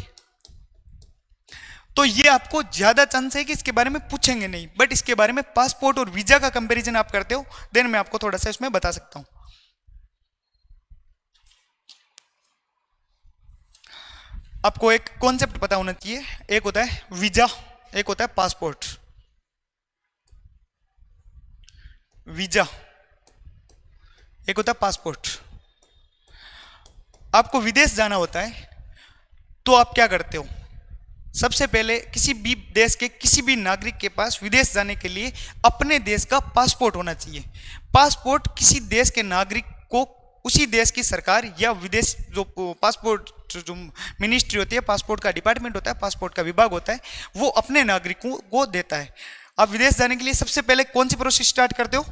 तो ये आपको ज्यादा चांस है कि इसके बारे में पूछेंगे नहीं, बट इसके बारे में पासपोर्ट और वीजा का कंपैरिजन आप करते हो, देन मैं आपको थोड़ा सा इसमें बता सकता हूं। आपको एक कॉन्सेप्ट पता होना चाहिए, एक होता है वीजा, एक होता है पासपोर्ट। वीजा, एक होता है पासपोर्ट। आपको विदेश जाना होता है तो आप क्या करते हो? सबसे पहले किसी भी देश के किसी भी नागरिक के पास विदेश जाने के लिए अपने देश का पासपोर्ट होना चाहिए। पासपोर्ट किसी देश के नागरिक को उसी देश की सरकार या विदेश जो पासपोर्ट जो मिनिस्ट्री होती है, पासपोर्ट का डिपार्टमेंट होता है, पासपोर्ट का विभाग होता है, वो अपने नागरिकों को देता है। आप विदेश जाने के लिए सबसे पहले कौन सी प्रोसेस स्टार्ट करते हो?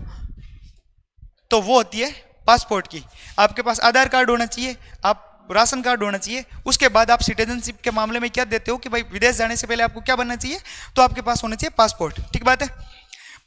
तो वो होती है पासपोर्ट की। आपके पास आधार कार्ड होना चाहिए, आप राशन कार्ड होना चाहिए। उसके बाद आप सिटीजनशिप के मामले में क्या देते हो कि भाई विदेश जाने से पहले आपको क्या बनना चाहिए? तो आपके पास होना चाहिए पासपोर्ट। ठीक बात है।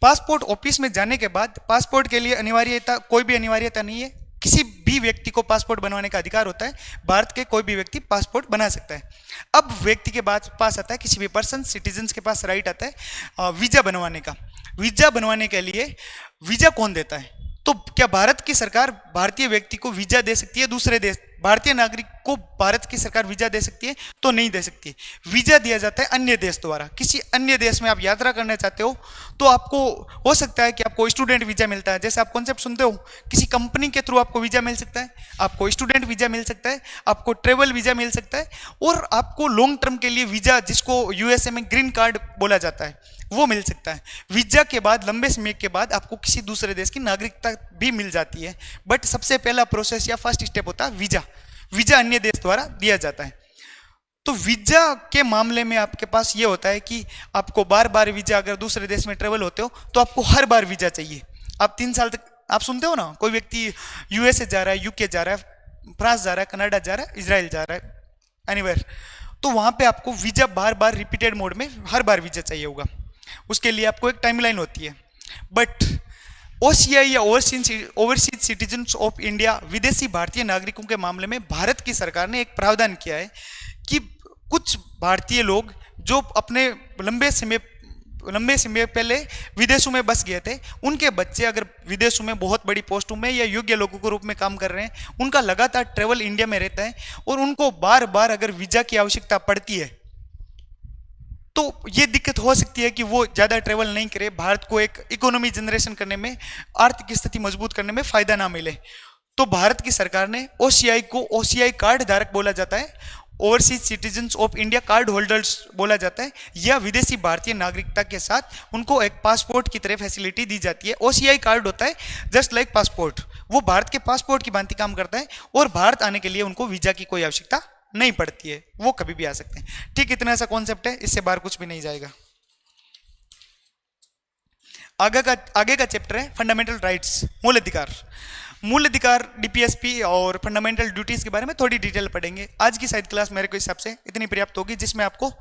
पासपोर्ट ऑफिस में जाने के बाद पासपोर्ट के लिए अनिवार्यता, कोई भी अनिवार्यता नहीं है, किसी भी व्यक्ति को पासपोर्ट बनवाने का अधिकार होता है। भारत के कोई भी व्यक्ति पासपोर्ट बना सकता है। अब व्यक्ति के पास आता है, किसी भी पर्सन सिटीजन्स के पास राइट आता है वीजा बनवाने का। वीजा बनवाने के लिए वीजा कौन देता है? तो क्या भारत की सरकार भारतीय व्यक्ति को वीजा दे सकती है? दूसरे देश भारतीय नागरिक को भारत की सरकार वीजा दे सकती है? तो नहीं दे सकती। वीजा दिया जाता है अन्य देश द्वारा। किसी अन्य देश में आप यात्रा करना चाहते हो तो आपको हो सकता है कि आपको स्टूडेंट वीजा मिलता है, जैसे आप कॉन्सेप्ट सुनते हो, किसी कंपनी के थ्रू आपको वीजा मिल सकता है, आपको स्टूडेंट वीजा मिल सकता है, आपको ट्रेवल वीजा मिल सकता है, और आपको लॉन्ग टर्म के लिए वीजा, जिसको यूएसए में ग्रीन कार्ड बोला जाता है, वो मिल सकता है। वीजा के बाद लंबे समय के बाद आपको किसी दूसरे देश की नागरिकता भी मिल जाती है, बट सबसे पहला प्रोसेस या फर्स्ट स्टेप होता है वीजा। वीजा अन्य देश द्वारा दिया जाता है। तो वीजा के मामले में आपके पास ये होता है कि आपको बार बार वीजा, अगर दूसरे देश में ट्रेवल होते हो तो आपको हर बार वीजा चाहिए। आप 3 साल तक, आप सुनते हो ना, कोई व्यक्ति यूएसए जा रहा है, यूके जा रहा है, फ्रांस जा रहा है, कनाडा जा रहा है, इजराइल जा रहा है, एनीवेयर, तो वहां पे आपको वीजा बार बार रिपीटेड मोड में हर बार वीजा चाहिए होगा। उसके लिए आपको एक टाइमलाइन होती है। बट ओसीआई या ओवरसीज सिटीजन्स ऑफ इंडिया, विदेशी भारतीय नागरिकों के मामले में भारत की सरकार ने एक प्रावधान किया है कि कुछ भारतीय लोग जो अपने लंबे समय पहले विदेशों में बस गए थे, उनके बच्चे अगर विदेशों में बहुत बड़ी पोस्टों में या योग्य लोगों के रूप में काम कर रहे हैं, उनका लगातार ट्रेवल इंडिया में रहता है और उनको बार बार अगर वीजा की आवश्यकता पड़ती है तो ये दिक्कत हो सकती है कि वो ज़्यादा ट्रेवल नहीं करे, भारत को एक इकोनॉमी जनरेशन करने में, आर्थिक स्थिति मजबूत करने में फायदा ना मिले। तो भारत की सरकार ने ओसीआई को ओसीआई कार्ड धारक बोला जाता है, overseas citizens of India card holders बोला जाता है, या विदेशी भारतीय नागरिकता के साथ उनको एक पासपोर्ट की तरह फैसिलिटी दी जाती है। ओसीआई कार्ड होता है जस्ट लाइक पासपोर्ट, वो भारत के पासपोर्ट की भांति काम करता है और भारत आने के लिए उनको वीजा की कोई आवश्यकता नहीं पड़ती है, वो कभी भी आ सकते हैं। ठीक, इतना ऐसा कॉन्सेप्ट है, इससे बाहर कुछ भी नहीं जाएगा। आगे का चैप्टर है फंडामेंटल राइट्स, मूल अधिकार। मूल अधिकार, डीपीएसपी और फंडामेंटल ड्यूटीज के बारे में थोड़ी डिटेल पढ़ेंगे। आज की शायद क्लास मेरे को हिसाब से इतनी पर्याप्त होगी, जिसमें आपको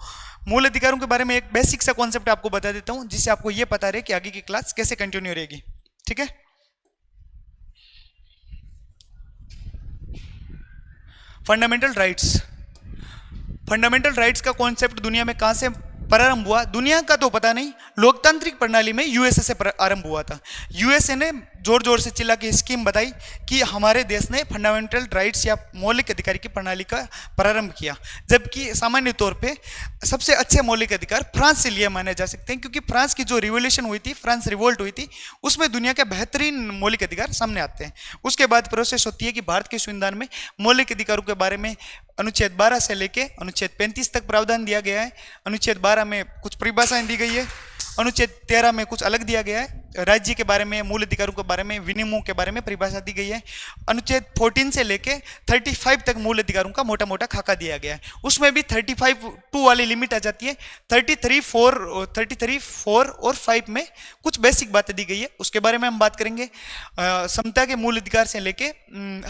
मूल अधिकारों के बारे में एक बेसिक सा कॉन्सेप्ट आपको बता देता हूं, जिससे आपको यह पता रहे कि आगे की क्लास कैसे कंटिन्यू रहेगी। ठीक है। फंडामेंटल राइट्स, फंडामेंटल राइट्स का कॉन्सेप्ट दुनिया में कहां से प्रारंभ हुआ, दुनिया का तो पता नहीं, लोकतांत्रिक प्रणाली में यूएसए से आरंभ हुआ था। यूएसए ने जोर जोर से चिल्ला के स्कीम बताई कि हमारे देश ने फंडामेंटल राइट्स या मौलिक अधिकार की प्रणाली का प्रारंभ किया, जबकि सामान्य तौर पे सबसे अच्छे मौलिक अधिकार फ्रांस से लिए माने जा सकते हैं, क्योंकि फ्रांस की जो रिवोल्यूशन हुई थी, फ्रांस रिवोल्ट हुई थी, उसमें दुनिया के बेहतरीन मौलिक अधिकार सामने आते हैं। उसके बाद प्रोसेस होती है कि भारत के संविधान में मौलिक अधिकारों के बारे में अनुच्छेद 12 से लेके अनुच्छेद 35 तक प्रावधान दिया गया है। अनुच्छेद 12 में कुछ परिभाषाएं दी गई है, अनुच्छेद 13 में कुछ अलग दिया गया है, राज्य के बारे में, मूल अधिकारों के बारे में, विनियमों के बारे में परिभाषा दी गई है। अनुच्छेद 14 से लेके 35 तक मूल अधिकारों का मोटा मोटा खाका दिया गया है। उसमें भी 35(2) वाली लिमिट आ जाती है। 33(4) और 5 में कुछ बेसिक बातें दी गई है, उसके बारे में हम बात करेंगे। समता के मूल अधिकार से लेके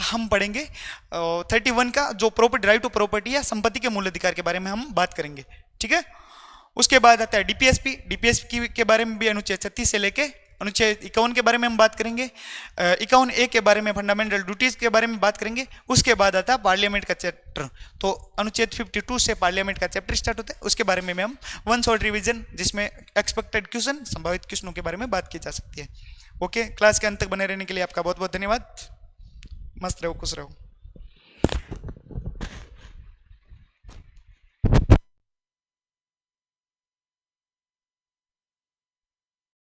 हम पढ़ेंगे 31 का जो प्रॉपर्टी, राइट टू प्रॉपर्टी या संपत्ति के मूल अधिकार के बारे में हम बात करेंगे, ठीक है। उसके बाद आता है डीपीएसपी के बारे में भी अनुच्छेद 36 से लेके अनुच्छेद 51 के बारे में हम बात करेंगे। 51A के बारे में फंडामेंटल ड्यूटीज के बारे में बात करेंगे। उसके बाद आता है पार्लियामेंट का चैप्टर, तो अनुच्छेद 52 से पार्लियामेंट का चैप्टर स्टार्ट होता है। उसके बारे में हम वन शॉट रिवीजन, जिसमें एक्सपेक्टेड क्वेश्चन, संभावित क्वेश्चनों के बारे में बात की जा सकती है। ओके, क्लास के अंत तक बने रहने के लिए आपका बहुत बहुत धन्यवाद। मस्त रहो, खुश रहो।